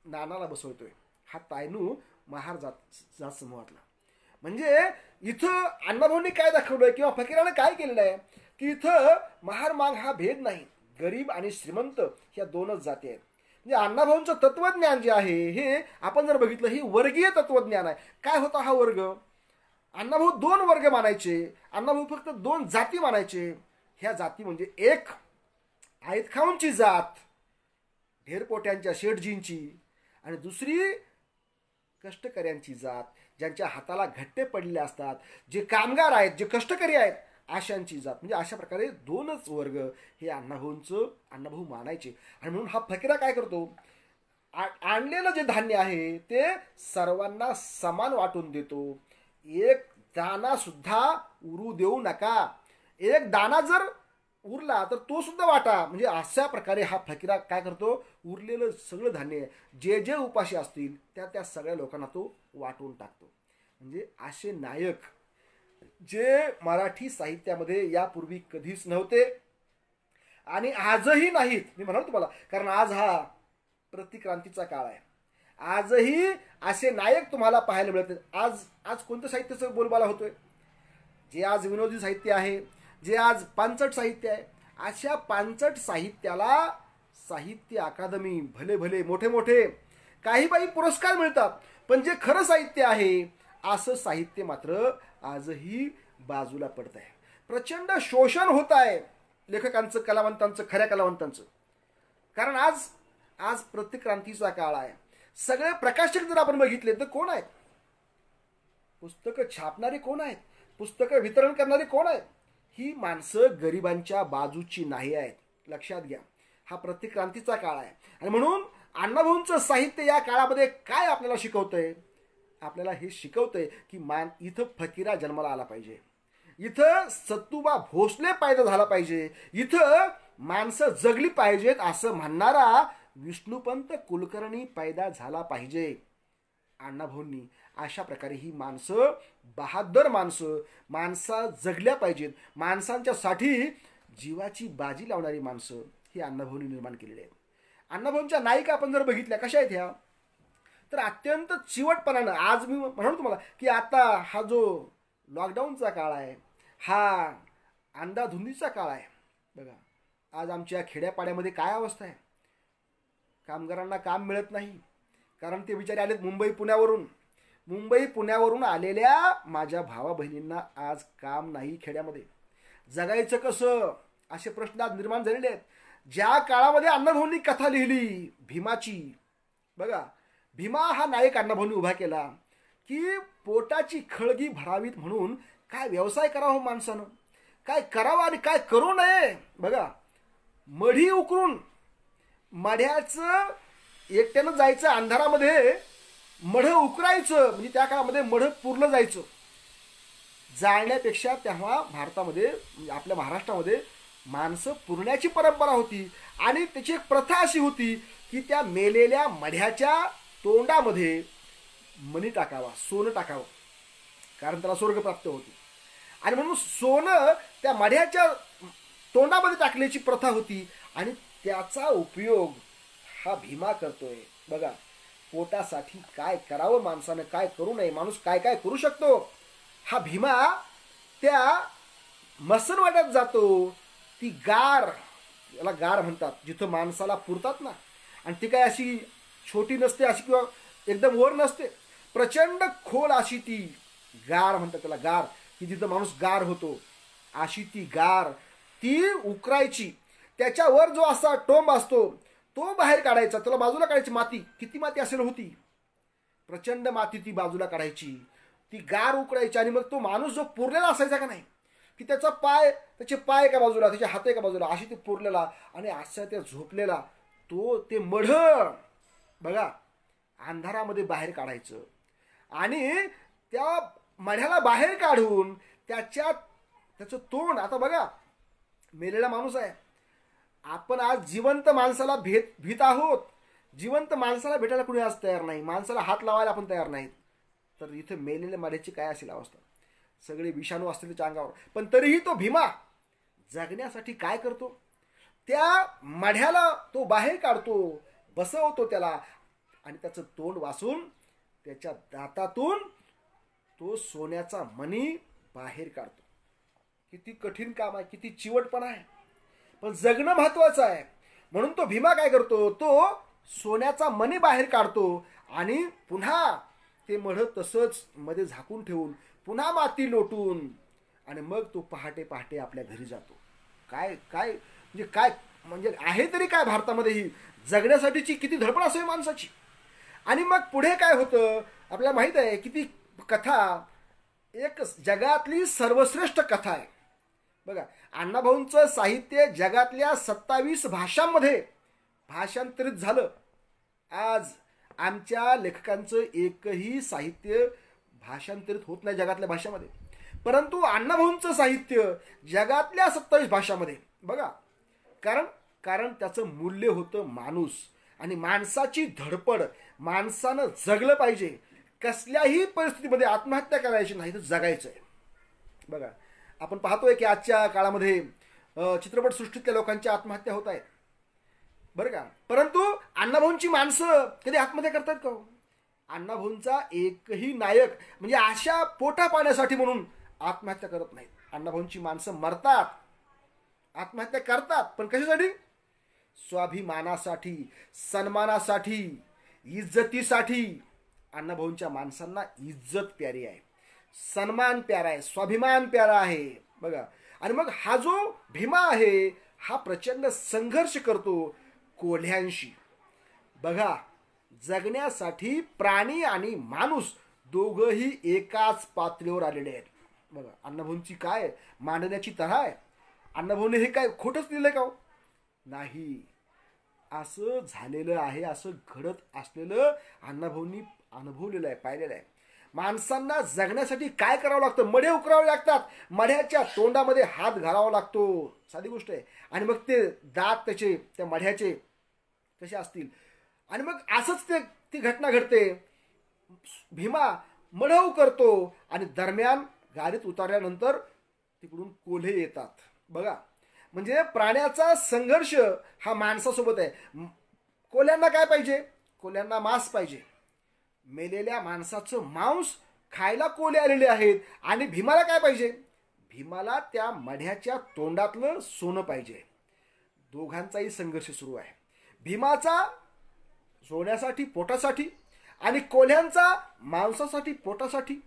नानाला बसवतोय. हा तायनू महार जात समूहातला. म्हणजे इथं अण्णाभाऊंनी काय दाखवलंय किंवा फकीरानं काय केलेलं आहे की इथं महार माग हा भेद नाही, गरीब आणि श्रीमंत ह्या दोनच जाती आहेत. म्हणजे अण्णाभाऊंचं तत्वज्ञान जे आहे हे आपण जर बघितलं, ही वर्गीय तत्वज्ञान आहे. काय होता हा वर्ग, अण्णाभाऊ दोन वर्ग मानायचे, अण्णाभाऊ फक्त दोन जाती मानायचे. ह्या जाती म्हणजे एक आयत खाऊंची जात, ढेरपोट्यांच्या शेठजींची, आणि दुसरी कष्टकऱ्यांची जात, ज्यांच्या हाताला घट्टे पडलेले असतात, जे कामगार आहेत, जे कष्टकरी आहेत, अशांची जात. म्हणजे अशा प्रकारे दोनच वर्ग हे अण्णाभाऊ मानायचे. आणि म्हणून हा फकीरा काय करतो, आणलेलं जे धान्य आहे ते सर्वांना समान वाटून देतो. एक दाना सुद्धा उरू देऊ नका, एक दाना जर उरला तर तो सुद्धा वाटा. म्हणजे अशा प्रकारे हा फकीरा काय करतो, उरलेलं सगळं धान्य जे जे उपाशी असतील त्या सगळ्या लोकांना तो वाटून टाकतो. म्हणजे असे नायक जे मराठी साहित्यामध्ये यापूर्वी कधीच नव्हते आणि आजही नाहीत. मी म्हणाल तुम्हाला, कारण आज हा प्रतिक्रांतीचा काळ आहे. आजही असे नायक तुम्हाला पाहायला मिळतात. आज कोणत्या साहित्याचं बोलबाला होतोय, जे आज विनोदी साहित्य आहे, जे आज पांचट साहित्य आहे, अशा पांचट साहित्याला साहित्य अकादमी, भले भले मोठे मोठे काही बाई पुरस्कार मिळतात, पण जे खरं साहित्य आहे असं साहित्य मात्र आजही बाजूला पडत आहे. प्रचंड शोषण होत आहे लेखकांचं, कलावंतांचं, खऱ्या कलावंतांचं. कारण आज प्रतिक्रांतीचा काळ आहे. सगळे प्रकाशक जर आपण बघितले तर कोण आहेत, पुस्तकं छापणारे कोण आहेत, पुस्तकं वितरण करणारे कोण आहेत, ही माणसं गरिबांच्या बाजूची नाही आहेत. लक्षात घ्या, हा प्रतिक्रांतीचा काळ आहे. आणि म्हणून अण्णाभाऊंचं साहित्य या काळामध्ये काय आपल्याला शिकवतंय, आपल्याला हे शिकवतंय की इथं फकीरा जन्माला आला पाहिजे, इथं सत्तुबा भोसले पैदा झाला पाहिजे, इथं माणसं जगली पाहिजेत असं म्हणणारा विष्णुपंत कुलकर्णी पैदा झाला पाहिजे. अण्णाभाऊंनी अशा प्रकारे ही माणसं, बहादर माणसं जगल्या पाहिजेत, माणसांच्यासाठी जीवाची बाजी लावणारी माणसं ही अण्णाभाऊंनी निर्माण केलेली आहेत. अण्णाभाऊंच्या नायिका आपण जर बघितल्या कशा आहेत ह्या, तर अत्यंत चिवटपणानं, आज मी म्हणतो तुम्हाला की आता हा जो लॉकडाऊनचा काळ आहे, हा अंधाधुंदीचा काळ आहे बघा, आज आमच्या खेड्यापाड्यामध्ये काय अवस्था आहे? कामगारांना काम मिळत नाही, कारण ते बिचारे आलेत मुंबई पुण्यावरून आलेल्या माझ्या भावा बहिणींना आज काम नाही. खेड्यामध्ये जगायचं कसं असे प्रश्न आज निर्माण झालेले आहेत. ज्या काळामध्ये अण्णाभाऊंनी कथा लिहिली भीमाची, बघा भीमा हा नायक अण्णाभाऊंनी उभा केला की पोटाची खळगी भरावीत म्हणून काय व्यवसाय करावा माणसानं, काय करावं आणि काय करू नये. बघा मढी उकरून मढ्याचं एकट्यानं जायचं, अंधारामध्ये मढ उकरायचं, म्हणजे त्या काळामध्ये मढ पुरलं जायचं. जाळण्यापेक्षा तेव्हा भारतामध्ये म्हणजे आपल्या महाराष्ट्रामध्ये माणसं पुरण्याची परंपरा होती. आणि त्याची एक प्रथा अशी होती की त्या मेलेल्या मढ्याच्या तोंडामध्ये मणी टाकावा, सोनं टाकावं, कारण त्याला स्वर्ग प्राप्त होती. आणि म्हणून सोनं त्या मढ्याच्या तोंडामध्ये टाकण्याची प्रथा होती. आणि त्याचा उपयोग हा भीमा करतोय. बघा पोटासाठी काय करावं माणसानं, काय करू नये, माणूस काय काय करू शकतो. हा भीमा त्या मसनवाड्यात जातो. ती गार, याला गार म्हणतात, जिथं माणसाला पुरतात ना, आणि ती काय अशी छोटी नसते, अशी किंवा एकदम वर नसते, प्रचंड खोल अशी ती गार म्हणतात त्याला, गार, की जिथं माणूस गार होतो अशी ती गार ती उकरायची. त्याच्यावर जो असा टोंब असतो तो बाहेर काढायचा, त्याला बाजूला काढायची. माती, किती माती असेल होती, प्रचंड माती ती बाजूला काढायची, ती गार उकरायची. आणि मग तो माणूस जो पुरलेला असायचा का नाही, की त्याचा त्याचे पाय एका बाजूला, त्याचे हात एका बाजूला, अशी ते पुरलेला आणि असा त्या झोपलेला ते मढ बघा अंधारामध्ये बाहेर काढायचं. आणि त्या मढ्याला बाहेर काढून त्याचं तोंड, आता बघा मेलेला माणूस आहे, आपण आज जिवंत माणसाला भीत आहोत. जिवंत माणसाला भेटायला कुणी आज तयार नाही, माणसाला हात लावायला आपण तयार नाहीत. तर इथे मेलेल्या मढ्याची काय असेल अवस्था, सगळे विषाणू असतील त्याच्या अंगावर. पण तरीही तो भीमा जगण्यासाठी काय करतो, त्या मढ्याला तो बाहेर काढतो, बसवतो त्याला, आणि त्याचं तोंड वासून त्याच्या दातातून तो सोन्याचा मणी बाहेर काढतो. किती कठीण काम आहे, किती चिवटपणा आहे, पण जगणं महत्वाचं आहे. म्हणून तो भीमा काय करतो, तो सोन्याचा मणी बाहेर काढतो आणि पुन्हा ते मढ तसंच मध्ये झाकून ठेवून, पुन्हा माती लोटून, आणि मग तो पहाटे पहाटे आपल्या घरी जातो. काय काय म्हणजे आहे तरी काय भारतामध्ये ही जगण्यासाठीची किती धडपड असेल माणसाची. आणि मग पुढे काय होतं आपल्याला माहित आहे की ती कथा एक जगातली सर्वश्रेष्ठ कथा आहे. बघा अण्णाभाऊंचं साहित्य जगातल्या 27 भाषांमध्ये भाषांतरित झालं. आज आमच्या लेखकांचं एकही साहित्य भाषांतरित होत नाही जगातल्या भाषामध्ये, परंतु अण्णाभाऊंचं साहित्य जगातल्या 27 भाषांमध्ये. बघा कारण त्याचं मूल्य होतं माणूस आणि माणसाची धडपड. माणसानं जगलं पाहिजे, कसल्याही परिस्थितीमध्ये आत्महत्या करायची नाही, तर जगायचं आहे. बघा आपण पाहतोय की आजच्या काळामध्ये चित्रपटसृष्टीतल्या लोकांच्या आत्महत्या होत आहेत, बरं का. परंतु अण्णाभाऊंची माणसं कधी आत्महत्या करतात का? अण्णाभाऊंचा एकही नायक म्हणजे अशा पोटा पाण्यासाठी म्हणून आत्महत्या करत नाहीत. अण्णाभाऊंची माणसं मरतात, आत्महत्या करतात, पण कशासाठी? स्वाभिमानासाठी, सन्मानासाठी, इज्जतीसाठी. अण्णाभाऊंच्या माणसांना इज्जत प्यारी आहे, सन्मान प्यारा आहे, स्वाभिमान प्यारा आहे. बघा आणि मग हा जो भीमा आहे हा प्रचंड संघर्ष करतो कोल्ह्यांशी. बघा जगण्यासाठी प्राणी आणि माणूस दोघंही एकाच पातळीवर आलेले आहेत. बघा अण्णाभाऊंची काय मांडण्याची तऱ्हा आहे. अण्णाभाऊने हे काय खोटंच लिहिलंय का? नाही, असं झालेलं आहे, असं घडत असलेलं अण्णाभाऊंनी अनुभवलेलं आहे, पाहिलेलं आहे. माणसांना जगण्यासाठी काय करावं लागतं? मढे उकरावे लागतात, मढ्याच्या तोंडामध्ये हात घालावा लागतो, साधी गोष्ट आहे. आणि मग ते दात त्याचे त्या मढ्याचे कसे असतील. आणि मग असंच ती घटना घडते. भीमा मढव करतो आणि दरम्यान गाडीत उतरल्यानंतर तिकडून कोल्हे येतात. बघा म्हणजे प्राण्याचा संघर्ष हा माणसासोबत आहे. कोल्ह्यांना काय पाहिजे? कोल्ह्यांना मांस पाहिजे. मेलेल्या माणसाचं मांस खायला कोल्हे आलेले आहेत. आणि भीमाला काय पाहिजे? भीमाला त्या मढ्याच्या तोंडातलं सोनं पाहिजे. दोघांचाही संघर्ष सुरू आहे. भीमाचा सोन्यासाठी, पोटासाठी, आणि कोल्ह्यांचा मांसासाठी, पोटासाठी.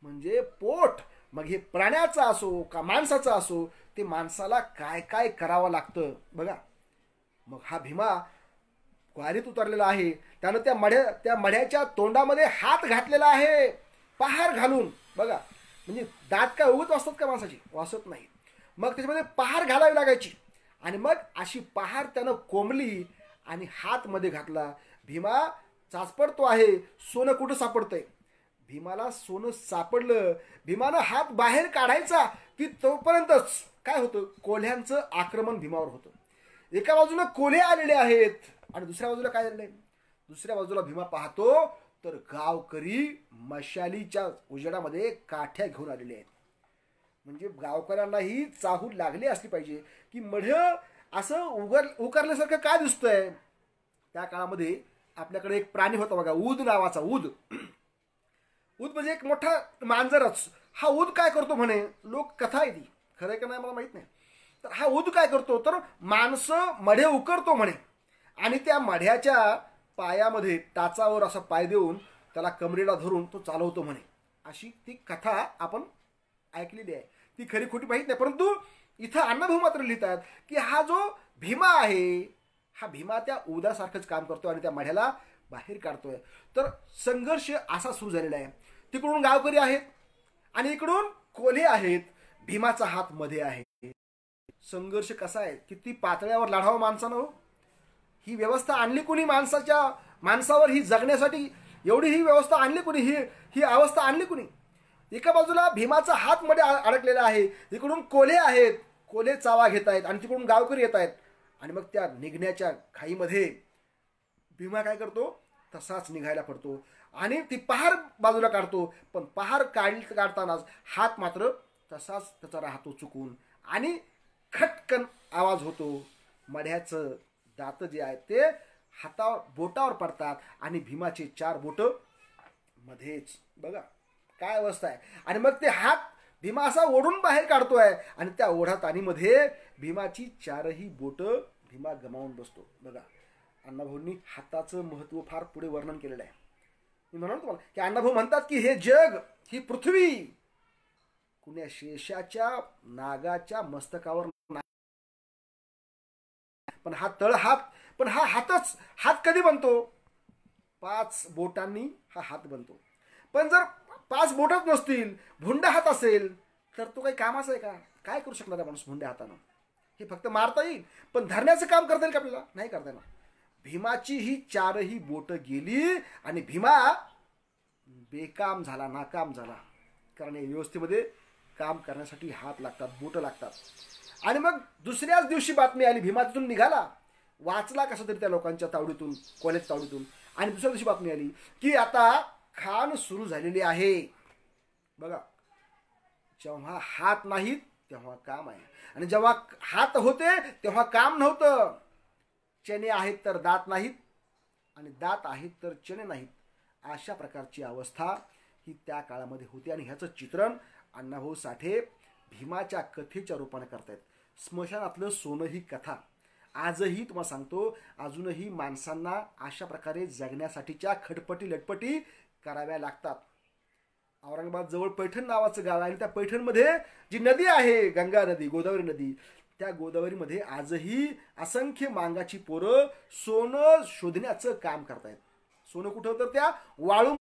म्हणजे पोट मग हे प्राण्याचं असो का माणसाचं असो, ते माणसाला काय काय करावं लागतं बघा. मग हा भीमा ग्वारीत उतरलेला आहे. त्यानं त्या मढ्याच्या तोंडामध्ये हात घातलेला आहे, पहार घालून बघा. म्हणजे दात काय उगत वाचतात का माणसाची? वाचत नाही. मग त्याच्यामध्ये पहार घालावी लागायची, आणि मग अशी पहार त्यानं कोंबली आणि हात मध्ये घातला. भीमा चाचपडतो आहे, सोनं कुठं सापडतंय? भीमाला सोनं सापडलं. भीमानं हात बाहेर काढायचा की तोपर्यंतच काय होतं, कोल्ह्यांचं आक्रमण भीमावर होतं. एका बाजूला कोल्हे आलेले आहेत आणि दुसऱ्या बाजूला काय झालेलं आहे? दुसऱ्या बाजूला भीमा पाहतो तर गावकरी मशालीच्या उजेडामध्ये काठ्या घेऊन आलेले आहेत. म्हणजे गावकऱ्यांनाही चाहूल लागली असली पाहिजे की मढं असं उकारल्यासारखं काय दिसतंय. त्या काळामध्ये आपल्याकडे एक प्राणी होता बघा, ऊद नावाचा. ऊद म्हणजे एक मोठा मांजरच. हा ऊद काय करतो म्हणे, लोक कथा आहे ती, खरं आहे का नाही मला माहित नाही. तर हा ऊद काय करतो, तर माणसं मढे उकरतो म्हणे, आणि त्या मढ्याच्या पायामध्ये टाचावर असा पाय देऊन त्याला कमरेला धरून तो चालवतो म्हणे. अशी ती कथा आपण ऐकलेली आहे. ती खरी खोटी माहीत नाही, परंतु इथं अण्णाभाऊ मात्र लिहितात की हा जो भीमा आहे, हा भीमा त्या उदासारखंच काम करतो आणि त्या मढ्याला बाहेर काढतोय. तर संघर्ष असा सुरू झालेला आहे. तिकडून गावकरी आहेत आणि इकडून कोल्हे आहेत. भीमाचा हात मध्ये आहे. संघर्ष कसा आहे, किती पातळ्यावर लढावं माणसानं. ही व्यवस्था आणली कुणी माणसावर, ही जगण्यासाठी एवढी ही व्यवस्था आणली कुणी, ही अवस्था आणली कुणी? एका बाजूला भीमाचा हात मध्ये अडकलेला आहे, इकडून कोल्हे आहेत, कोल्हे चावा घेत आहेत, आणि तिकडून गावकरी येत आहेत. आणि मग त्या निघण्याच्या घाईमध्ये भीमा काय करतो, तसाच निघायला पडतो आणि ती पहार बाजूला काढतो. पण पहार काढतानाच हात मात्र तसाच त्याचा राहतो चुकून, आणि खटकन आवाज होतो. मढ्याचं दात जे आहेत ते बोटावर पडतात आणि भीमाचे 4 बोट मध्येच. बघा काय अवस्था आहे. आणि मग ते हात भीमा असा ओढून बाहेर काढतोय, आणि त्या ओढाताणीमध्ये भीमाची 4ही बोट भीमा गमावून बसतो. बघा, अण्णाभाऊंनी हाताचं महत्व फार पुढे वर्णन केलेलं आहे. मी म्हणालो तुम्हाला की अण्णाभाऊ म्हणतात की हे जग, ही पृथ्वी कुण्या शेषाच्या नागाच्या मस्तकावर, पण हा तळहात, पण हा हात कधी बनतो? 5 बोटांनी हा हात बनतो. पण जर 5 बोटच नसतील, भुंडा हात असेल, तर तो काही कामाचा आहे का? काय करू शकणार आहे माणूस भुंड्या हातानं? हे फक्त मारता येईल, पण धरण्याचं काम करता येईल का आपल्याला? नाही करता येणार. भीमाची ही 4ही बोट गेली आणि भीमा बेकाम झाला, नाकाम झाला. कारण या व्यवस्थेमध्ये काम करण्यासाठी हात लागतात, बोट लागतात. आणि मग दुसऱ्याच दिवशी बातमी आली, भीमा तिथून निघाला, वाचला कसा तरी त्या लोकांच्या तावडीतून, कॉलेज तावडीतून. आणि दुसऱ्या दिवशी बातमी आली की आता खाण सुरू झालेली आहे. बघा, जेव्हा हात नाहीत तेव्हा काम आहे, आणि जेव्हा हात होते तेव्हा काम नव्हतं. चणे आहेत तर दात नाहीत, आणि दात आहेत तर चणे नाहीत. अशा प्रकारची अवस्था ही त्या काळामध्ये होती. आणि ह्याचं चित्रण अण्णाभाऊ साठे भीमाच्या कथेच्या रूपाने करतायत. स्मशानातलं सोनं ही कथा आजही तुम्हाला सांगतो, अजूनही माणसांना अशा प्रकारे जगण्यासाठीच्या खटपटी लटपटी कराव्या लागतात. औरंगाबाद जवळ पैठण नावाचं गाव आहे, आणि त्या पैठणमध्ये जी नदी आहे, गंगा नदी, गोदावरी नदी, त्या गोदावरीमध्ये आजही असंख्य मांगाची पोरं सोनं शोधण्याचं काम करतायत. सोनं कुठं होतं? त्या वाळू,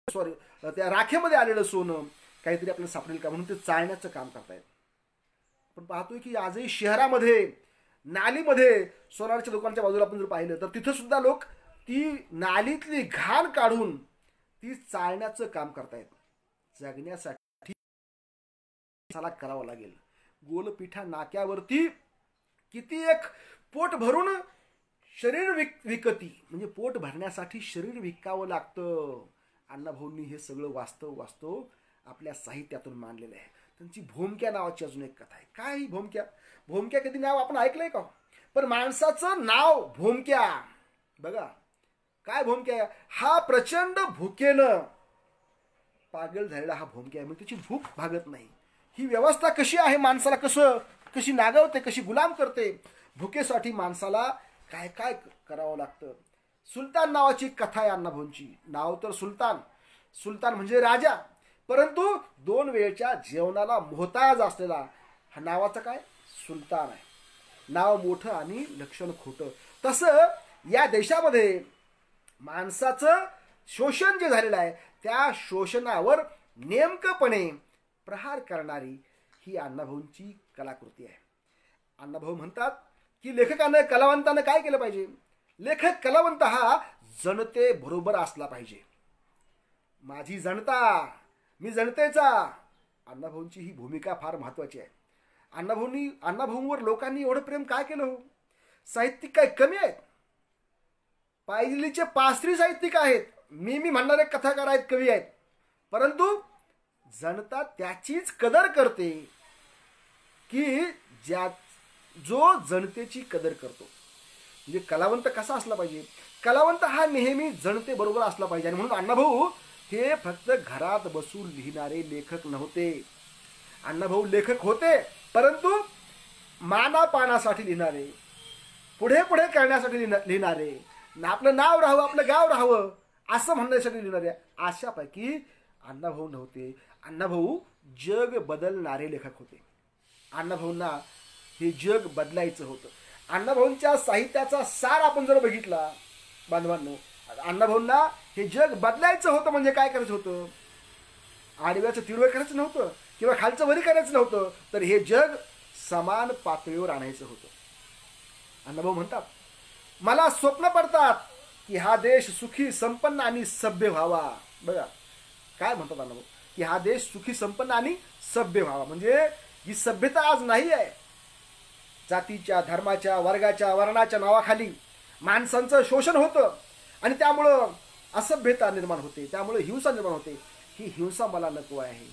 सॉरी, त्या राखेमध्ये आलेलं सोनं काहीतरी आपल्याला सापडेल का म्हणून ते चाळण्याचं काम करतायत. पण पाहतोय की आजही शहरामध्ये नालीमध्ये सोनारच्या दुकानाच्या बाजूला आपण जर पाहिलं तर तिथं सुद्धा लोक ती नालीतली घाण काढून ती चाळण्याचं काम करतायत. जगण्यासाठी त्याला करावं लागेल. गोलपिठा नाक्यावरती किती एक पोट भरून शरीर विकती, म्हणजे पोट भरण्यासाठी शरीर विकावं लागतं. अण्णाभाऊंनी हे सगळं वास्तव आपल्या साहित्यातून मांडलेलं आहे. त्यांची भोमक्या नावाची अजून एक कथा आहे. काय ही भोमक्या कधी नाव आपण ऐकलंय का? पण माणसाचं नाव भोमक्या. बघा काय भोमक्या, हा प्रचंड भुकेनं पागल झालेला हा भोमक्या आहे. म्हणजे त्याची भूक भागत नाही. ही व्यवस्था कशी आहे, माणसाला कसं कशी नागवते, कशी गुलाम करते, भुकेसाठी माणसाला काय काय करावं लागतं. सुलतान नावाची कथा आहे अण्णाभाऊंची. नाव तर सुलतान, सुलतान म्हणजे राजा, परंतु 2 वेळच्या जेवणाला मोहताज असलेला हा नावाचा काय सुलतान आहे. नाव मोठं आणि लक्षण खोटं. तसं या देशामध्ये माणसाचं शोषण जे झालेलं आहे त्या शोषणावर नेमकपणे प्रहार करणारी ही अण्णाभाऊंची कलाकृती आहे. अण्णाभाऊ म्हणतात की लेखकानं, कलावंतानं काय केलं पाहिजे. लेखक कलावंत हा जनतेबरोबर असला पाहिजे. माझी जनता, मी जनतेचा. अण्णाभाऊंची ही भूमिका फार महत्वाची आहे. अण्णाभाऊंवर लोकांनी एवढं प्रेम काय केलं हो. साहित्यिक काय कमी आहेत. पायजिलीचे पासरी साहित्यिक आहेत, मी म्हणणारे कथाकार आहेत, कवी आहेत, परंतु जनता त्याचीच कदर करते की जो जनतेची कदर करतो. म्हणजे कलावंत कसा असला पाहिजे. कलावंत हा नेहमी जनतेबरोबर असला पाहिजे. आणि म्हणून अण्णाभाऊ हे फक्त घरात बसून लिहिणारे लेखक नव्हते. अण्णाभाऊ लेखक होते, परंतु मानापानासाठी लिहिणारे, पुढे पुढे करण्यासाठी लिहिणारे, आपलं नाव राहावं, आपलं गाव राहावं असं म्हणण्यासाठी लिहिणारे, अशापैकी अण्णाभाऊ नव्हते. अण्णाभाऊ जग बदलणारे लेखक होते. अण्णाभाऊंना हे जग बदलायचं होतं. अण्णाभाऊंच्या साहित्याचा सार आपण जर बघितला बांधवांनो, अण्णाभाऊंना हे जग बदलायचं होतं. म्हणजे काय करायचं होतं. आडव्याचं तिरवं करायचं नव्हतं किंवा खालचं वरी करायचं नव्हतं, तर हे जग समान पातळीवर आणायचं होतं. अण्णाभाऊ म्हणतात, मला स्वप्न पडतात की हा देश सुखी, संपन्न आणि सभ्य व्हावा. बघा काय म्हणतात अण्णाभाऊ, की हा देश सुखी, संपन्न आणि सभ्य व्हावा. म्हणजे ही सभ्यता आज नाही आहे. जातीच्या, धर्माच्या, वर्गाच्या, वर्णाच्या नावाखाली माणसांचं शोषण होतं आणि त्यामुळं असभ्यता निर्माण होते, त्यामुळे हिंसा निर्माण होते. ही हिंसा मला नको आहे,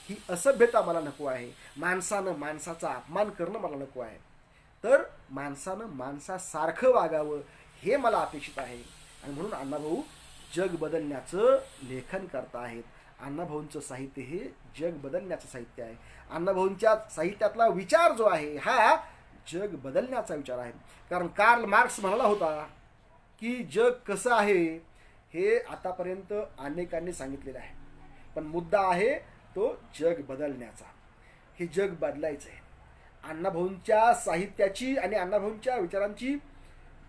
ही असभ्यता मला नको आहे. माणसानं माणसाचा अपमान करणं मला नको आहे. तर माणसानं माणसासारखं वागावं हे मला अपेक्षित आहे. आणि म्हणून अण्णाभाऊ जग बदलण्याचं लेखन करत आहेत. अण्णाभाऊंचं साहित्य हे जग बदलण्याचं साहित्य आहे. अण्णाभाऊंच्या साहित्यातला विचार जो आहे हा जग बदलण्याचा विचार आहे. कारण कार्ल मार्क्स म्हणाला होता की जग कसं आहे हे आतापर्यंत अनेकांनी सांगितलेलं आहे, पण मुद्दा आहे तो जग बदलण्याचा. हे जग बदलायचं आहे. अण्णाभाऊंच्या साहित्याची आणि अण्णाभाऊंच्या विचारांची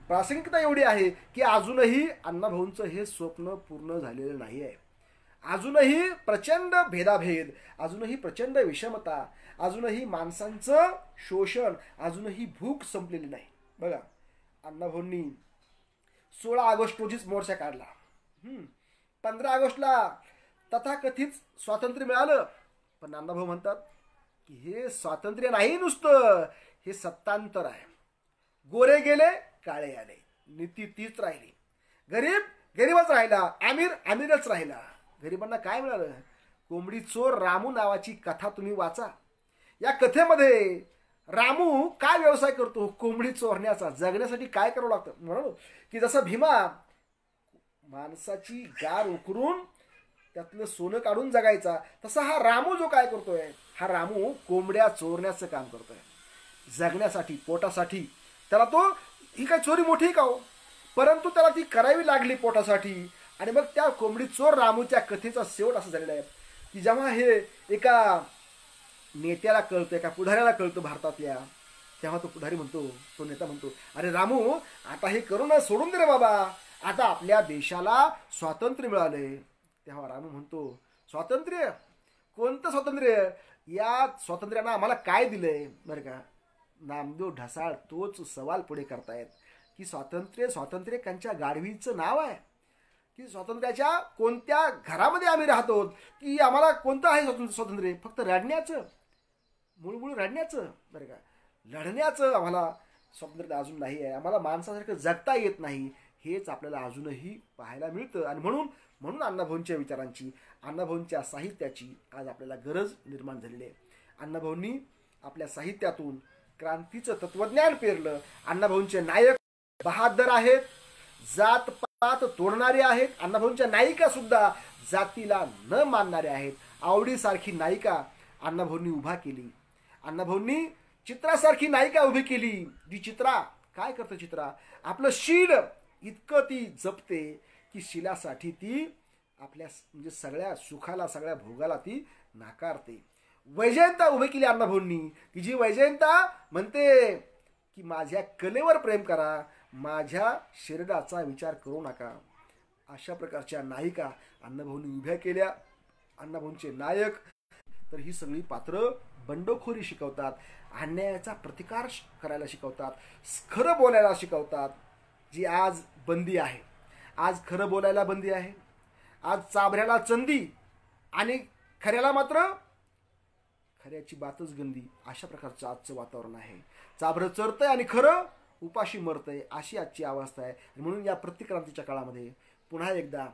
प्रासंगिकता एवढी आहे की अजूनही अण्णाभाऊंचं हे स्वप्न पूर्ण झालेलं नाही आहे. अजूनही प्रचंड भेदाभेद, अजूनही प्रचंड विषमता, अजूनही माणसांचं शोषण, अजूनही भूक संपलेली नाही. बघा अण्णाभाऊंनी 16 ऑगस्ट रोजीच मोर्चा काढला. 15 ऑगस्टला तथाकथित स्वातंत्र्य मिळालं, पण अण्णाभाऊ म्हणतात की हे स्वातंत्र्य नाही, नुसतं हे सत्तांतर आहे. गोरे गेले, काळे आले, नीती तीच राहिली. गरीब गरीबच राहिला, अमीर अमीरच राहिला. गरिबांना काय मिळालं. कोंबडी चोर रामू नावाची कथा तुम्ही वाचा. या कथेमध्ये रामू काय व्यवसाय करतो, कोंबडी चोरण्याचा. जगण्यासाठी काय करावं लागतं म्हणून की जसं भीमा माणसाची गार उकरून त्यातलं सोनं काढून जगायचा, तसा हा रामू जो काय करतोय, हा रामू कोंबड्या चोरण्याचं काम करतोय जगण्यासाठी, पोटासाठी. त्याला तो ही काय चोरी मोठी का हो, परंतु त्याला ती करावी लागली पोटासाठी. आणि मग त्या कोंबडी चोर रामूच्या कथेचा शेवट असं झालेला आहे की जेव्हा हे एका नेत्याला कळतं, एका पुढाऱ्याला कळतं भारतातल्या, तेव्हा तो पुढारी म्हणतो, तो नेता म्हणतो, अरे रामू आता हे करून सोडून दे रे बाबा, आता आपल्या देशाला स्वातंत्र्य मिळाले. तेव्हा रामू म्हणतो, स्वातंत्र्य? कोणतं स्वातंत्र्य? या स्वातंत्र्यानं आम्हाला काय दिलंय. बरं का, नामदेव ढसाळ तोच सवाल पुढे करतायत की स्वातंत्र्य त्यांच्या गाढवीचं नाव आहे की स्वातंत्र्याच्या कोणत्या घरामध्ये आम्ही राहतो की आम्हाला कोणतं आहे स्वातंत्र्य? फक्त रडण्याचं, मूळ रडण्याचं. बरं का, लढण्याचं आम्हाला स्वातंत्र्य अजून नाही आहे. आम्हाला माणसासारखं जगता येत नाही, हेच आपल्याला अजूनही पाहायला मिळतं. आणि म्हणून अण्णाभाऊंच्या विचारांची, अण्णाभाऊंच्या साहित्याची आज आपल्याला गरज निर्माण झालेली आहे. अण्णाभाऊंनी आपल्या साहित्यातून क्रांतीचं तत्वज्ञान पेरलं. अण्णाभाऊंचे नायक बहादर आहेत, जात पात तोडणारे आहेत. अण्णाभाऊंच्या नायिका सुद्धा जातीला न मानणारे आहेत. आवडीसारखी नायिका अण्णाभाऊंनी उभा केली. अण्णाभाऊंनी चित्रासारखी नायिका उभी केली. जी चित्रा काय करते? चित्रा आपलं शील इतकं ती जपते की शिलासाठी ती आपल्या म्हणजे सगळ्या सुखाला सगळ्या भोगाला ती नाकारते. वैजयंता उभी केली अण्णाभाऊंनी की जी वैजयंता म्हणते की माझ्या कलेवर प्रेम करा, माझ्या शरीराचा विचार करू नका. अशा प्रकारच्या नायिका अण्णाभाऊंनी उभ्या केल्या. अण्णाभाऊंचे नायक. तर ही सगळी पात्र बंडखोरी शिकवतात, अन्यायाचा प्रतिकार करायला शिकवतात, खरं बोलायला शिकवतात. जी आज बंदी आहे, आज खरं बोलायला बंदी आहे. आज चाभऱ्याला चंदी आणि खऱ्याला मात्र खऱ्याची बातच गंदी. अशा प्रकारचं आजचं वातावरण आहे. चाभरं चरतंय आणि खरं उपाशी मरतंय, अशी आजची अवस्था आहे. म्हणून या प्रतिक्रांतीच्या काळामध्ये पुन्हा एकदा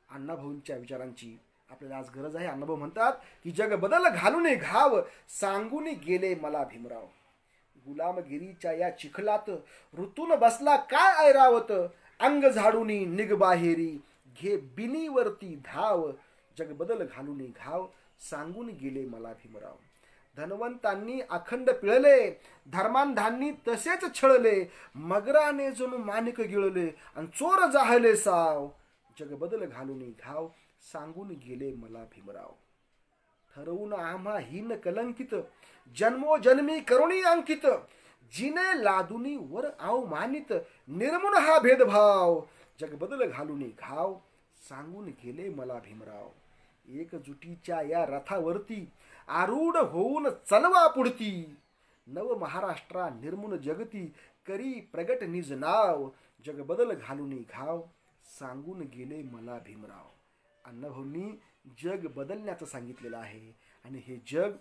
अण्णाभाऊंच्या विचारांची आपल्याला आज गरज आहे. अण्णाभाऊ म्हणतात की जग बदल घालून घाव, सांगून गेले मला भीमराव. गुलामगिरीच्या या चिखलात ऋतून बसला काय ऐरावत, अंग झाडूनी निघ बाहेरी, घे बिनीवरती धाव. जग बदल घालून घाव, सांगून गेले मला भीमराव. धनवंतांनी अखंड पिळले, धर्मांधांनी तसेच छळले, मगराने जणू माणिक गिळले, आणि चोर जाहले साव. जग बदल घालून घाव, सांगून गेले मला भीमराव. ठरवून आम्हा हीन कलंकित, जन्मोजन्मी करुणी अंकित, जिने लादुनी वर अवमानित, निर्मून हा भेदभाव. जग बदल घालून घाव, सांगून गेले मला भीमराव. एकजुटीच्या या रथावरती आरूढ होऊन चलवा पुढती, नव महाराष्ट्रा निर्मून जगती, करी प्रगट निज नाव. जग बदल घालून घाव, सांगून गेले मला भीमराव. अण्णाभाऊंनी जग बदलण्याचं सांगितलेलं आहे आणि हे जग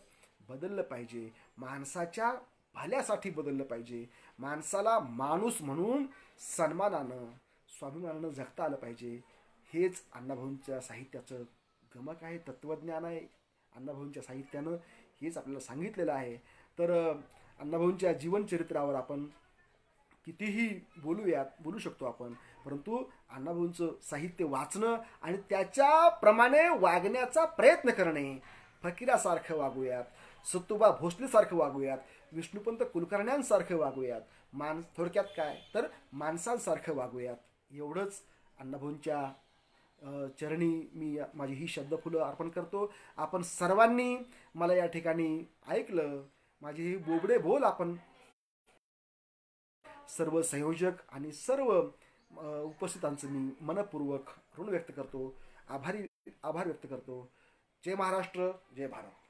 बदललं पाहिजे. माणसाच्या भल्यासाठी बदललं पाहिजे. माणसाला माणूस म्हणून सन्मानानं स्वाभिमानानं जगता आलं पाहिजे. हेच अण्णाभाऊंच्या साहित्याचं गमक आहे, तत्वज्ञान आहे. अण्णाभाऊंच्या साहित्यानं हेच आपल्याला सांगितलेलं आहे. तर अण्णाभाऊंच्या जीवनचरित्रावर आपण कितीही बोलू शकतो आपण, परंतु अण्णाभाऊंचं साहित्य वाचणं आणि त्याच्याप्रमाणे वागण्याचा प्रयत्न करणे. फकीरासारखं वागूयात, सत्तोबा भोसलेसारखं वागूयात, विष्णुपंत कुलकर्ण्यांसारखं वागूयात. थोडक्यात काय तर माणसांसारखं वागूयात. एवढंच अण्णाभाऊंच्या चरणी मी माझी ही शब्दफुलं अर्पण करतो. आपण सर्वांनी मला या ठिकाणी ऐकलं. माझे ही बोबडे बोल आपण सर्व संयोजक आणि सर्व उपस्थितांचं मी मनपूर्वक ऋण व्यक्त करतो, आभार व्यक्त करतो. जय महाराष्ट्र, जय भारत.